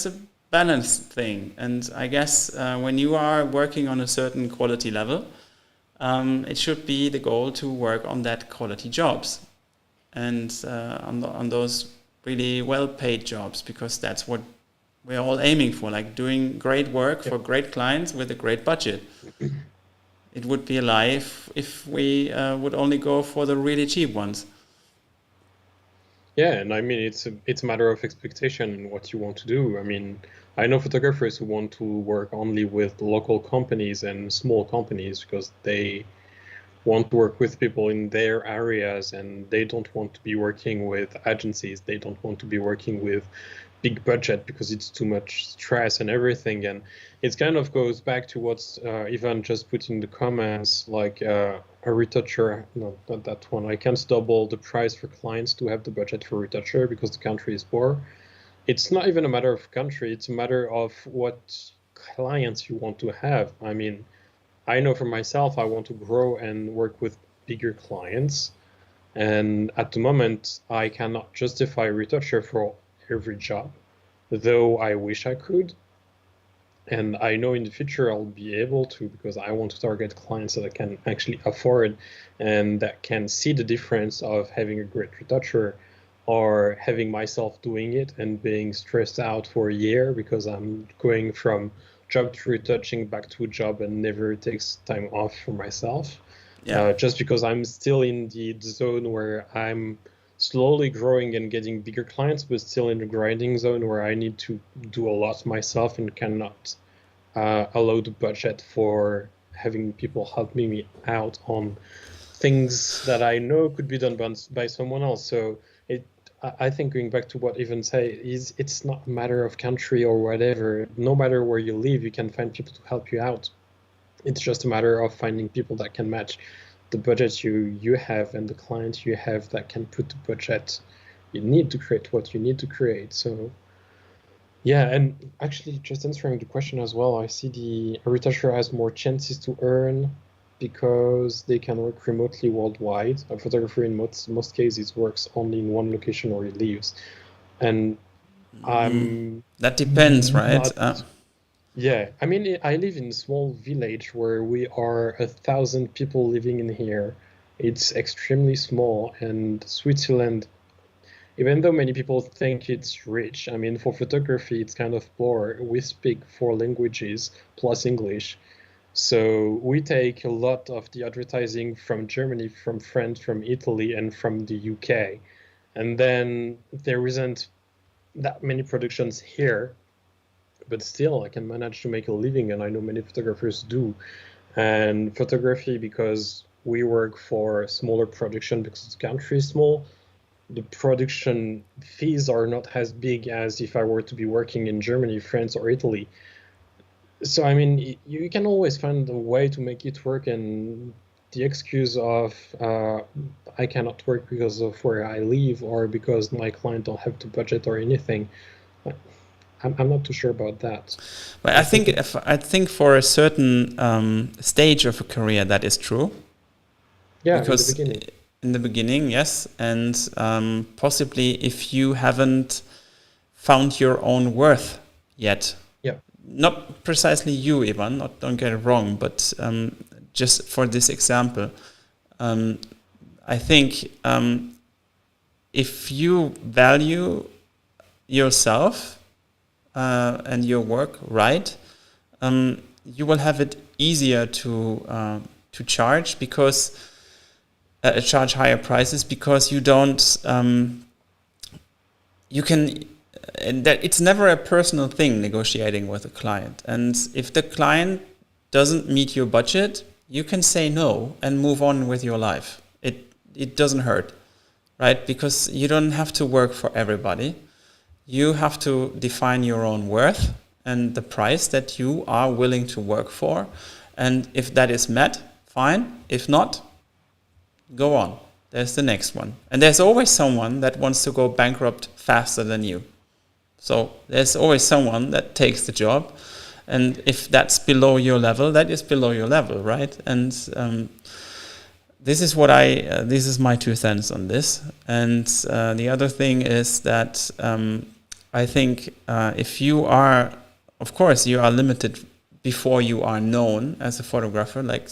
a balanced thing. And I guess when you are working on a certain quality level, it should be the goal to work on that quality jobs, and on those really well-paid jobs, because that's what we're all aiming for, like doing great work for great clients with a great budget. It would be a lie if we would only go for the really cheap ones. Yeah, and I mean, it's a matter of expectation and what you want to do. I mean, I know photographers who want to work only with local companies and small companies because they want to work with people in their areas, and they don't want to be working with agencies. They don't want to be working with big budget because it's too much stress and everything. And it kind of goes back to what's Ivan just put in the comments, like a retoucher, no, not that one. I can't double the price for clients to have the budget for retoucher because the country is poor. It's not even a matter of country. It's a matter of what clients you want to have. I mean, I know for myself, I want to grow and work with bigger clients. And at the moment, I cannot justify retoucher for every job, though I wish I could. And I know in the future I'll be able to, because I want to target clients that I can actually afford and that can see the difference of having a great retoucher or having myself doing it and being stressed out for a year because I'm going from job to retouching back to a job and never takes time off for myself. Just because I'm still in the zone where I'm slowly growing and getting bigger clients, but still in the grinding zone where I need to do a lot myself and cannot allow the budget for having people help me out on things that I know could be done by someone else. So I think going back to what Ivan said, is it's not a matter of country or whatever. No matter where you live, you can find people to help you out. It's just a matter of finding people that can match the budget you have and the clients you have that can put the budget you need to create what you need to create. So Yeah, and actually, just answering the question as well, I see a retoucher has more chances to earn because they can work remotely worldwide. A photographer in most cases works only in one location or he leaves. And I'm That depends, right? not, yeah, I mean, I live in a small village where we are 1,000 people living in here. It's extremely small, and Switzerland, even though many people think it's rich, I mean, for photography, it's kind of poor. We speak 4 languages plus English. So we take a lot of the advertising from Germany, from France, from Italy, and from the UK. And then there isn't that many productions here, but still I can manage to make a living, and I know many photographers do. And photography, because we work for smaller production because the country is small, the production fees are not as big as if I were to be working in Germany, France, or Italy. So, I mean, you can always find a way to make it work, and the excuse of I cannot work because of where I live or because my client don't have the budget or anything. I'm not too sure about that. But I think for a certain stage of a career that is true. Yeah, because in the beginning, yes, and possibly if you haven't found your own worth yet. Yeah. Not precisely you, Ivan. Don't get it wrong, but just for this example, I think if you value yourself and your work right, you will have it easier to charge because charge higher prices because you don't. You can. And that it's never a personal thing negotiating with a client. And if the client doesn't meet your budget, you can say no and move on with your life. It doesn't hurt, right? Because you don't have to work for everybody. You have to define your own worth and the price that you are willing to work for. And if that is met, fine. If not, go on. There's the next one. And there's always someone that wants to go bankrupt faster than you. So there's always someone that takes the job, and if that's below your level, that is below your level, right? And this is what this is my 2 cents on this. And the other thing is that I think if you are, of course, you are limited before you are known as a photographer. Like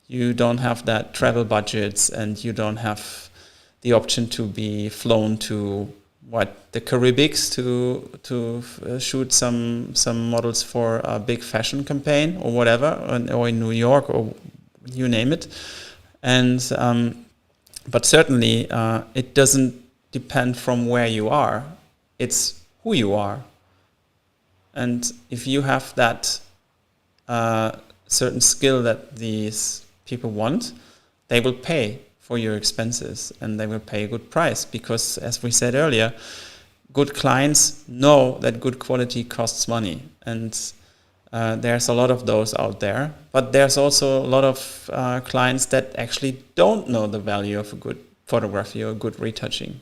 you don't have that travel budgets, and you don't have the option to be flown to the Caribbeans to shoot some models for a big fashion campaign or whatever, or in New York or you name it. And but certainly it doesn't depend from where you are. It's who you are. And if you have that certain skill that these people want, they will pay for your expenses, and they will pay a good price because, as we said earlier, good clients know that good quality costs money, and there's a lot of those out there. But there's also a lot of clients that actually don't know the value of a good photography or good retouching,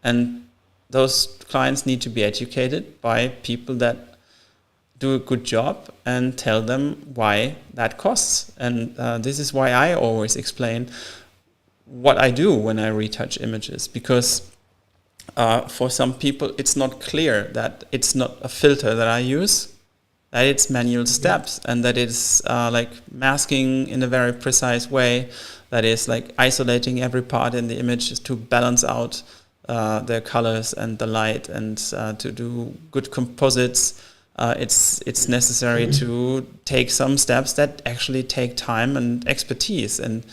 and those clients need to be educated by people that do a good job and tell them why that costs. And this is why I always explain what I do when I retouch images, because for some people it's not clear that it's not a filter that I use, that it's manual steps, and that it's like masking in a very precise way, that is like isolating every part in the image to balance out the colors and the light, and to do good composites. It's necessary to take some steps that actually take time and expertise, and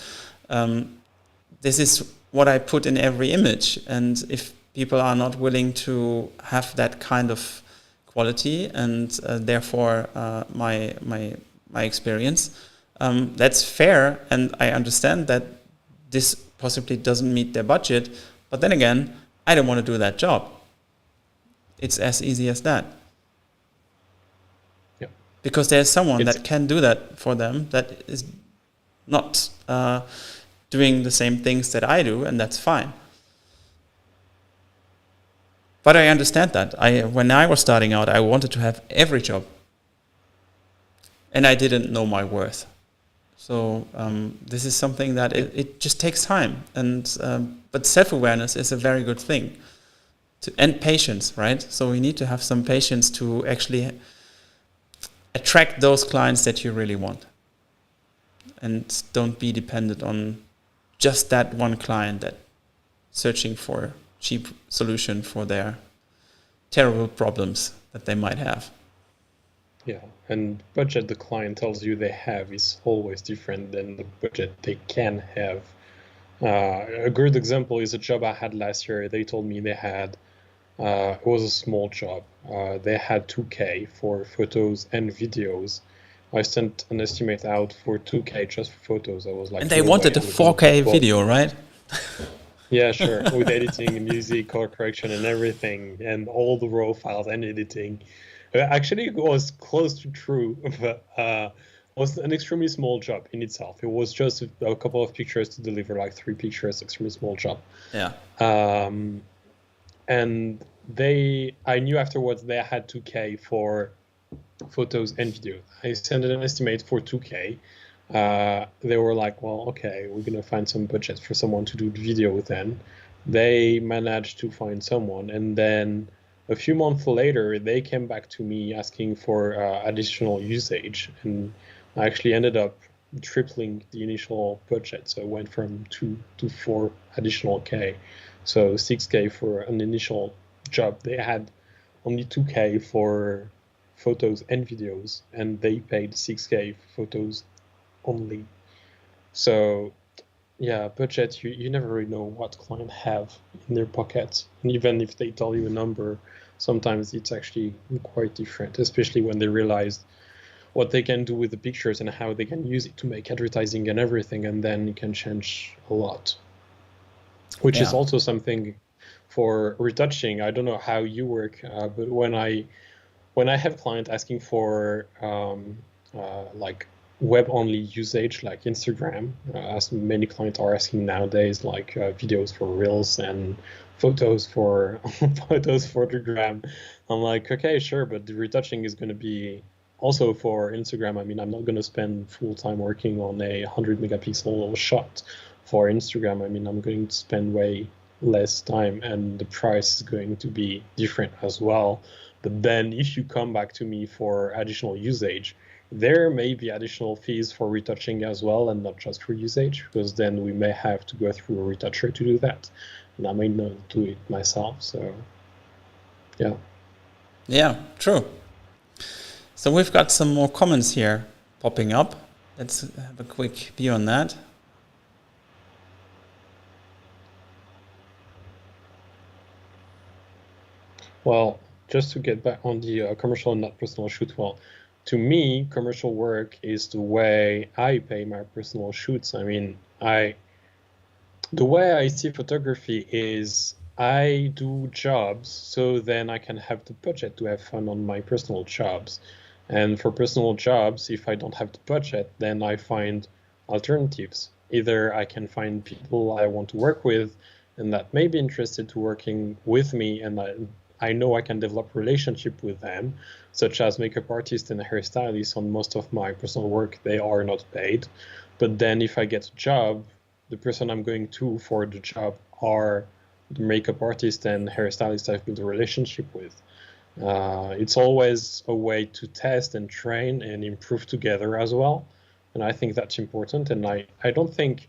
this is what I put in every image. And if people are not willing to have that kind of quality and therefore my experience, that's fair, and I understand that this possibly doesn't meet their budget, but then again, I don't want to do that job. It's as easy as that. Yeah. Because there's someone that can do that for them that is not doing the same things that I do, and that's fine. But I understand that. When I was starting out, I wanted to have every job. And I didn't know my worth. So this is something that it just takes time. But self-awareness is a very good thing. And patience, right? So we need to have some patience to actually attract those clients that you really want. And don't be dependent on just that one client that searching for a cheap solution for their terrible problems that they might have. Yeah, and budget the client tells you they have is always different than the budget they can have. A good example is a job I had last year. They told me they had, it was a small job. They had 2K for photos and videos. I sent an estimate out for 2K just for photos. I was like, and they wanted a 4K video, right? Yeah, sure. With editing, music, color correction, and everything, and all the raw files and editing. Actually, it was close to true, but it was an extremely small job in itself. It was just a couple of pictures to deliver, like 3 pictures, extremely small job. Yeah. And I knew afterwards they had 2K for photos and video. I sent an estimate for 2K. They were like, well, okay, we're going to find some budget for someone to do the video then. They managed to find someone, and then a few months later, they came back to me asking for additional usage, and I actually ended up tripling the initial budget. So it went from 2 to 4 additional K. So 6K for an initial job. They had only 2K for photos and videos, and they paid 6K for photos only. So yeah, budget, you never really know what clients have in their pockets. And even if they tell you a number, sometimes it's actually quite different, especially when they realize what they can do with the pictures and how they can use it to make advertising and everything, and then it can change a lot. Which is also something for retouching. I don't know how you work, but when I have clients asking for like web-only usage, like Instagram, as many clients are asking nowadays, like videos for Reels and photos for the gram. I'm like, okay, sure, but the retouching is going to be also for Instagram. I mean, I'm not going to spend full time working on a 100 megapixel shot for Instagram. I mean, I'm going to spend way less time, and the price is going to be different as well. But then if you come back to me for additional usage, there may be additional fees for retouching as well, and not just for usage, because then we may have to go through a retoucher to do that. And I may not do it myself. So, yeah. Yeah, true. So we've got some more comments here popping up. Let's have a quick view on that. Well, just to get back on the commercial and not personal shoot, well, to me, commercial work is the way I pay my personal shoots. I mean, the way I see photography is I do jobs so then I can have the budget to have fun on my personal jobs. And for personal jobs, if I don't have the budget, then I find alternatives. Either I can find people I want to work with and that may be interested to working with me, and I know I can develop a relationship with them, such as makeup artists and hairstylists. On most of my personal work, they are not paid. But then if I get a job, the person I'm going to for the job are the makeup artist and hairstylist I've built a relationship with. It's always a way to test and train and improve together as well. And I think that's important. And I don't think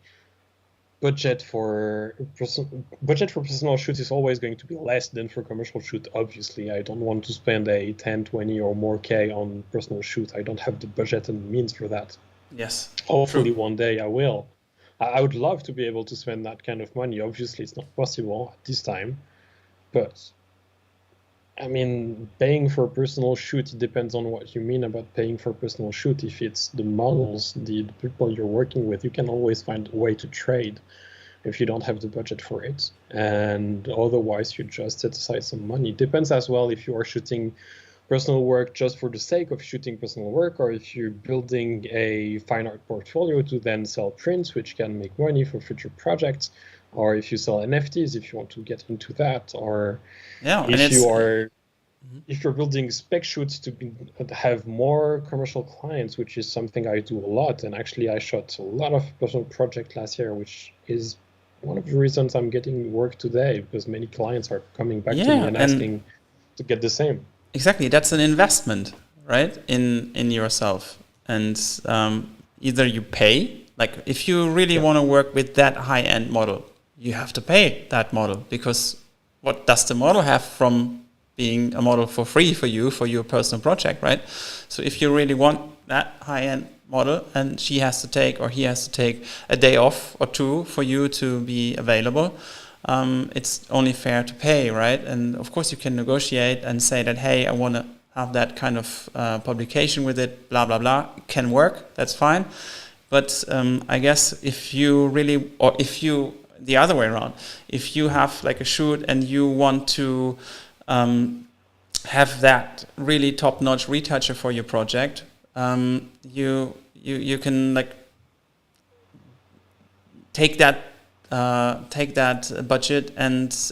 budget for personal shoot is always going to be less than for commercial shoot. Obviously, I don't want to spend a 10, 20 or more K on personal shoot. I don't have the budget and means for that. Yes. Hopefully one day I will. I would love to be able to spend that kind of money. Obviously, it's not possible at this time. But, I mean, paying for a personal shoot, it depends on what you mean about paying for a personal shoot. If it's the models, the people you're working with, you can always find a way to trade if you don't have the budget for it. And otherwise, you just set aside some money. It depends as well if you are shooting personal work just for the sake of shooting personal work, or if you're building a fine art portfolio to then sell prints, which can make money for future projects. or if you sell NFTs, if you want to get into that, or Yeah, if you're building spec shoots to have more commercial clients, which is something I do a lot. And actually, I shot a lot of personal projects last year, which is one of the reasons I'm getting work today, because many clients are coming back to me and asking to get the same. Exactly, that's an investment, right, in yourself. And either you pay, like if you really want to work with that high-end model, you have to pay that model, because what does the model have from being a model for free for you, for your personal project, right? So if you really want that high-end model, and she has to take, or he has to take a day off or two for you to be available, it's only fair to pay, right? And of course you can negotiate and say that, hey, I want to have that kind of publication with it, blah, blah, blah. It can work, that's fine. But I guess if you really, or if you, the other way around, if you have like a shoot and you want to have that really top-notch retoucher for your project, you can like take that budget and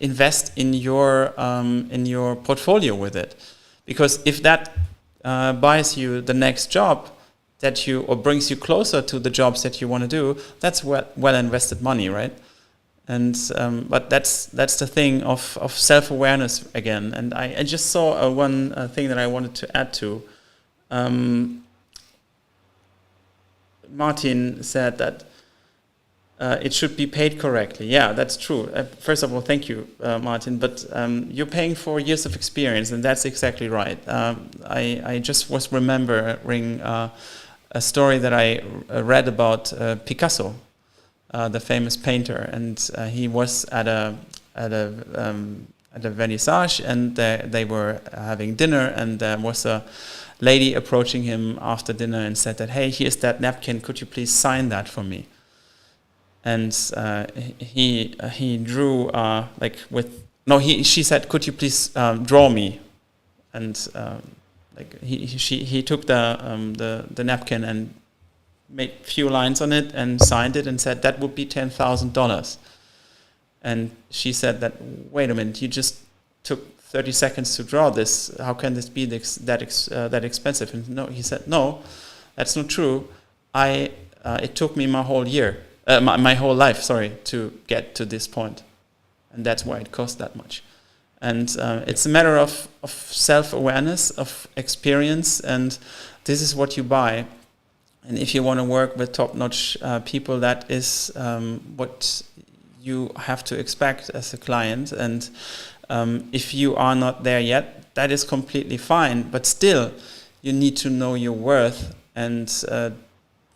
invest in your portfolio with it, because if that buys you the next job that you, or brings you closer to the jobs that you want to do, that's well invested money, right? And but that's the thing of self-awareness again. And I just saw one thing that I wanted to add to. Martin said that it should be paid correctly. Yeah, that's true. First of all, thank you, Martin. But you're paying for years of experience, and that's exactly right. I just was remembering a story that I read about Picasso, the famous painter, and he was at a vernissage, and they were having dinner, and there was a lady approaching him after dinner and said that, hey, here's that napkin, could you please sign that for me? And he drew she said, could you please draw me? And he took the napkin and made a few lines on it and signed it and said that would be $10,000. And she said that, wait a minute, you just took 30 seconds to draw this. How can this be that expensive? And no, he said, no, that's not true. It took me my whole life, to get to this point. And that's why it cost that much. And it's a matter of self-awareness, of experience, and this is what you buy. And if you want to work with top-notch people, that is what you have to expect as a client. And if you are not there yet, that is completely fine. But still, you need to know your worth and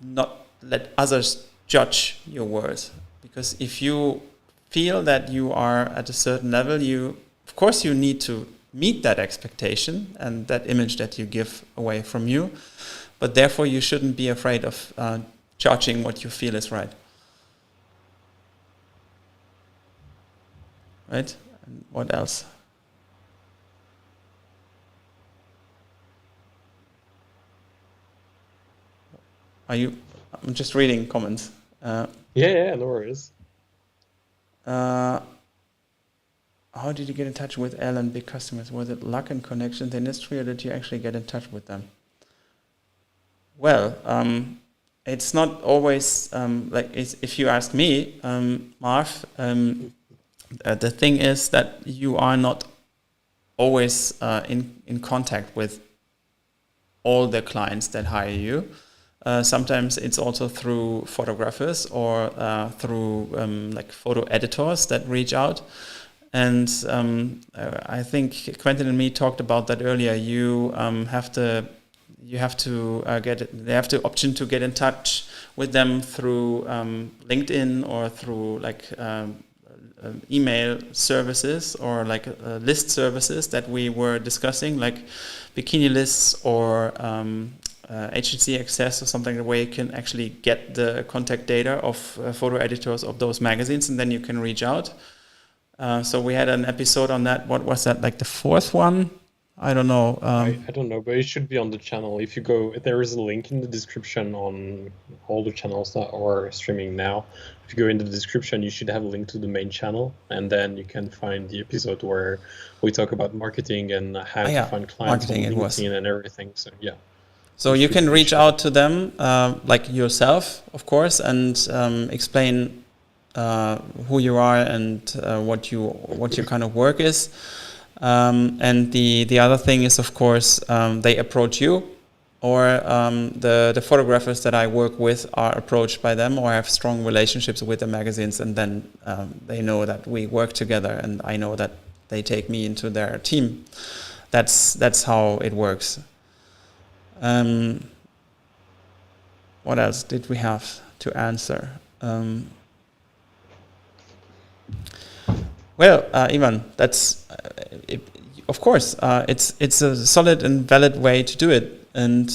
not let others judge your worth. Because if you feel that you are at a certain level, of course you need to meet that expectation and that image that you give away from you. But therefore, you shouldn't be afraid of charging what you feel is right. Right? And what else? I'm just reading comments. Yeah, no worries. How did you get in touch with L and big customers? Was it luck and connection in the industry, or did you actually get in touch with them? Well, it's not always if you ask me, Marv, the thing is that you are not always in contact with all the clients that hire you. Sometimes it's also through photographers or through photo editors that reach out. And I think Quentin and me talked about that earlier. You have the option to get in touch with them through LinkedIn or through email services or list services that we were discussing, like bikini lists or agency access or something, where you can actually get the contact data of photo editors of those magazines, and then you can reach out. So we had an episode on that. What was that? Like the fourth one? I don't know. I don't know, but it should be on the channel. If you go, there is a link in the description on all the channels that are streaming now. If you go in the description, you should have a link to the main channel, and then you can find the episode where we talk about marketing and how to find clients on LinkedIn and everything. So yeah. So you can reach out to them, like yourself, of course, and explain who you are and what your kind of work is. And the other thing is, of course, they approach you, or the photographers that I work with are approached by them, or have strong relationships with the magazines, and then they know that we work together, and I know that they take me into their team. That's how it works. What else did we have to answer? Well, Ivan, that's of course it's a solid and valid way to do it, and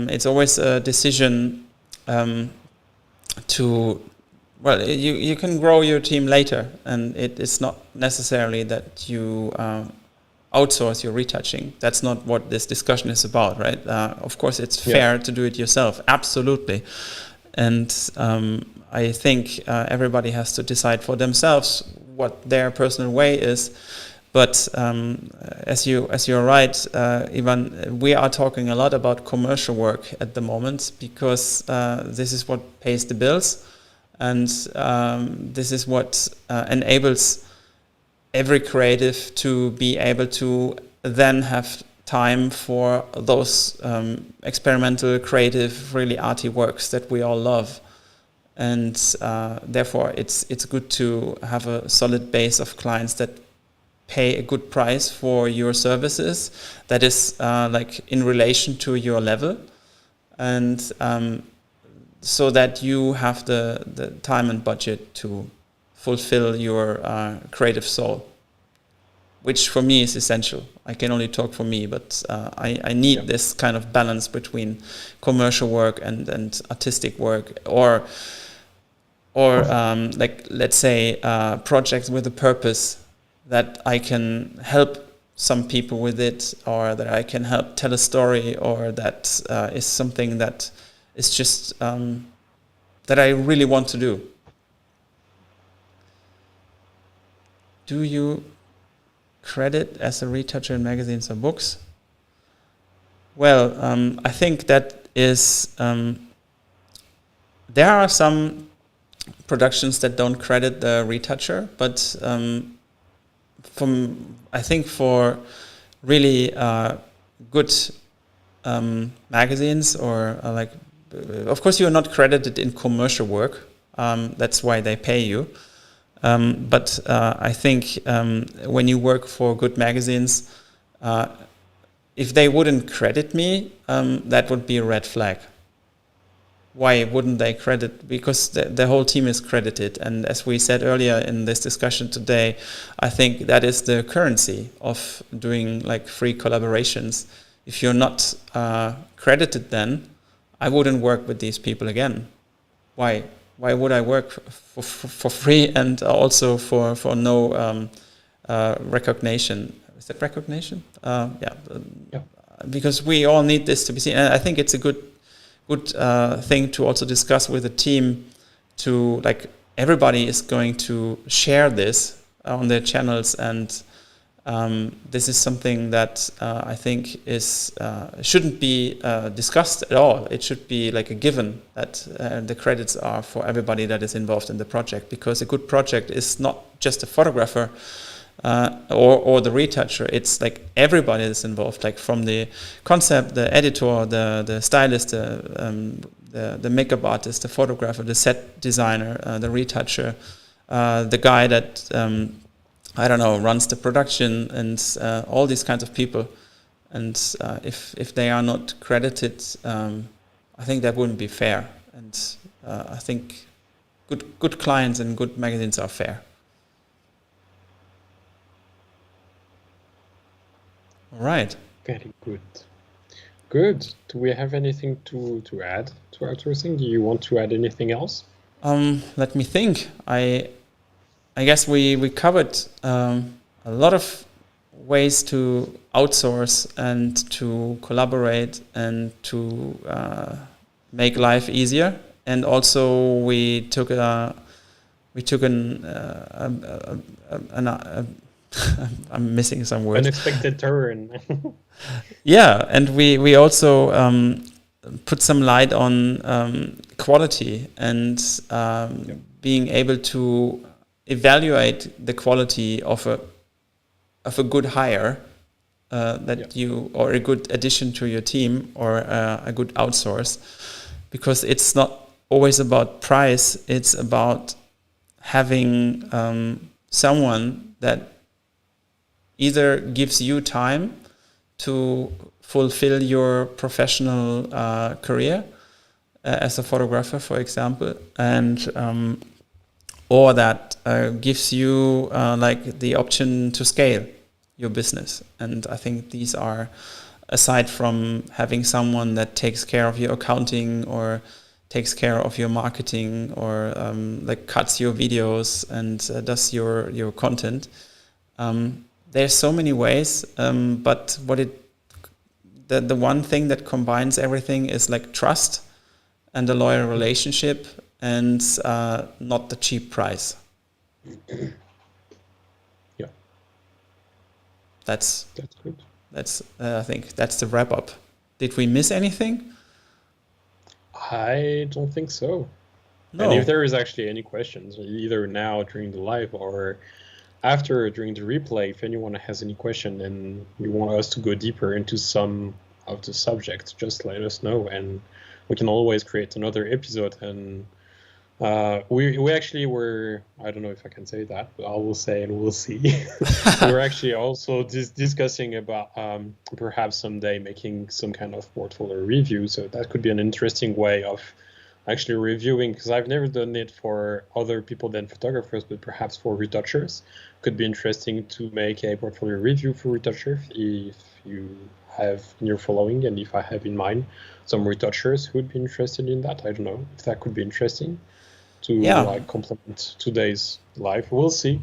it's always a decision to. Well, you can grow your team later, and it's not necessarily that you outsource your retouching. That's not what this discussion is about, right? Of course, it's fair to do it yourself, absolutely, and I think everybody has to decide for themselves what their personal way is. But as you're right, Ivan, we are talking a lot about commercial work at the moment, because this is what pays the bills, and this is what enables every creative to be able to then have time for those experimental, creative, really arty works that we all love. And therefore, it's good to have a solid base of clients that pay a good price for your services, that is like in relation to your level, and so that you have the time and budget to fulfill your creative soul, which for me is essential. I can only talk for me, but I need this kind of balance between commercial work and artistic work, or like, let's say, projects with a purpose, that I can help some people with it, or that I can help tell a story, or that is something that is just that I really want to do. Do you credit as a retoucher in magazines or books? Well, I think that is there are some productions that don't credit the retoucher, but I think for really good magazines, or like, of course, you are not credited in commercial work. That's why they pay you. But I think when you work for good magazines, if they wouldn't credit me, that would be a red flag. Why wouldn't they credit? Because the whole team is credited. And as we said earlier in this discussion today, I think that is the currency of doing like free collaborations. If you're not credited, then I wouldn't work with these people again. Why? Why would I work for free and also for no recognition? Is that recognition? Yeah. Because we all need this to be seen. And I think it's a good thing to also discuss with the team, to like, everybody is going to share this on their channels, and this is something that I think is shouldn't be discussed at all. It should be like a given that the credits are for everybody that is involved in the project, because a good project is not just a photographer or the retoucher. It's like everybody is involved, like from the concept, the editor, the stylist, the makeup artist, the photographer, the set designer, the retoucher, the guy that I don't know, runs the production, and all these kinds of people. And if they are not credited, I think that wouldn't be fair. And I think good clients and good magazines are fair. All right. Very good. Good. Do we have anything to add to outsourcing? Do you want to add anything else? Let me think. I guess we covered a lot of ways to outsource and to collaborate and to make life easier. And also we took an I'm missing some words. Unexpected turn. Yeah, and we also put some light on quality and being able to evaluate the quality of a good hire or a good addition to your team or a good outsource, because it's not always about price. It's about having someone that either gives you time to fulfill your professional career as a photographer, for example, and or that gives you like the option to scale your business. And I think these are, aside from having someone that takes care of your accounting or takes care of your marketing or like cuts your videos and does your content. There's so many ways, but the one thing that combines everything is like trust and a loyal relationship and not the cheap price. Yeah, that's good. That's I think that's the wrap up. Did we miss anything? I don't think so. No. And if there is actually any questions, either now during the live or after during the replay, if anyone has any question and you want us to go deeper into some of the subjects, just let us know, and we can always create another episode. And we actually were, I don't know if I can say that, but I will say and we'll see. We were actually also discussing about perhaps someday making some kind of portfolio review. So that could be an interesting way of actually reviewing, because I've never done it for other people than photographers, but perhaps for retouchers. Could be interesting to make a portfolio review for retoucher if you have in your following, and if I have in mind some retouchers who would be interested in that. I don't know if that could be interesting to like complement today's live. We'll see,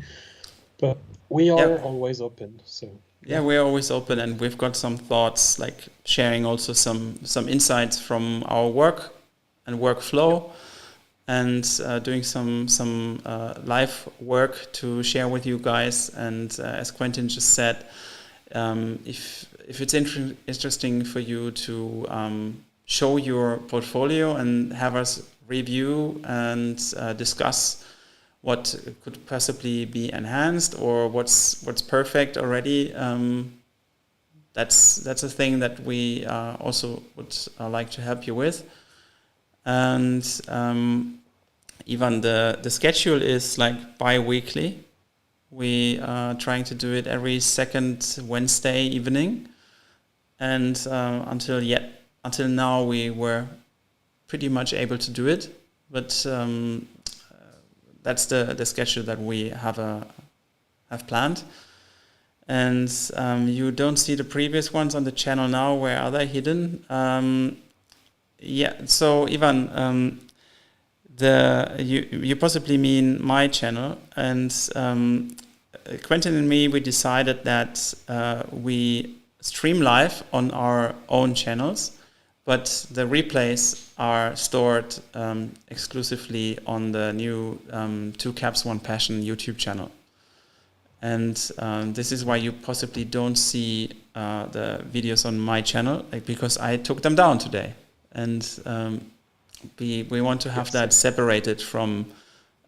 but we are always open. So yeah, we're always open, and we've got some thoughts, like sharing also some insights from our work and workflow, and doing some live work to share with you guys. And as Quentin just said, if it's interesting for you to show your portfolio and have us review and discuss what could possibly be enhanced or what's perfect already, that's a thing that we also would like to help you with. And even the schedule is like bi-weekly. We are trying to do it every second Wednesday evening, and until now we were pretty much able to do it. But that's the schedule that we have planned. And you don't see the previous ones on the channel now. Where are they hidden? So Ivan, you possibly mean my channel, and Quentin and me, we decided that we stream live on our own channels, but the replays are stored exclusively on the new 2 Caps 1 Passion YouTube channel. And this is why you possibly don't see the videos on my channel, because I took them down today. And we want to have that separated from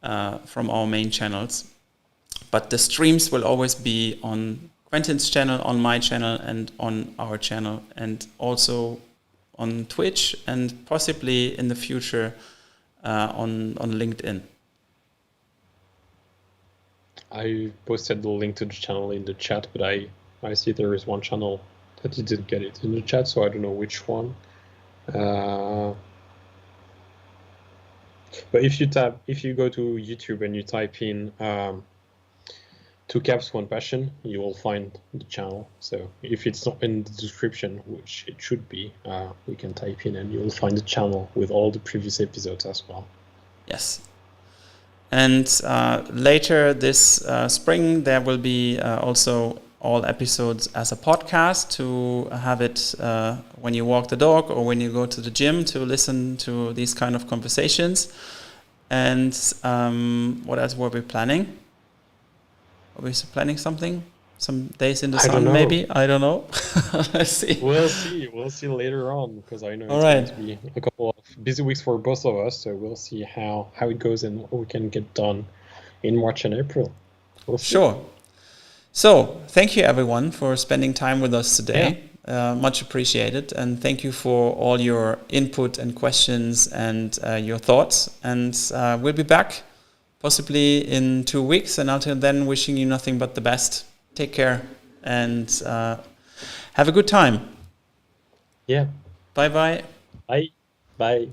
our main channels. But the streams will always be on Quentin's channel, on my channel, and on our channel, and also on Twitch, and possibly in the future on LinkedIn. I posted the link to the channel in the chat, but I see there is one channel that you didn't get it in the chat, so I don't know which one. But if you go to YouTube and you type in 2 Caps 1 Passion, you will find the channel. So if it's not in the description, which it should be, you can type in and you will find the channel with all the previous episodes as well. Yes. And later this spring, there will be also all episodes as a podcast to have it when you walk the dog or when you go to the gym to listen to these kind of conversations. And what else were we planning? Are we planning something? Some days in the sun, maybe? I don't know. Let's see. We'll see later on, because I know it's All right. going to be a couple of busy weeks for both of us. So we'll see how it goes and what we can get done in March and April. We'll see. Sure. So thank you, everyone, for spending time with us today. Much appreciated. And thank you for all your input and questions and your thoughts. And we'll be back possibly in 2 weeks. And until then, wishing you nothing but the best. Take care and have a good time. Yeah. Bye-bye. Bye. Bye.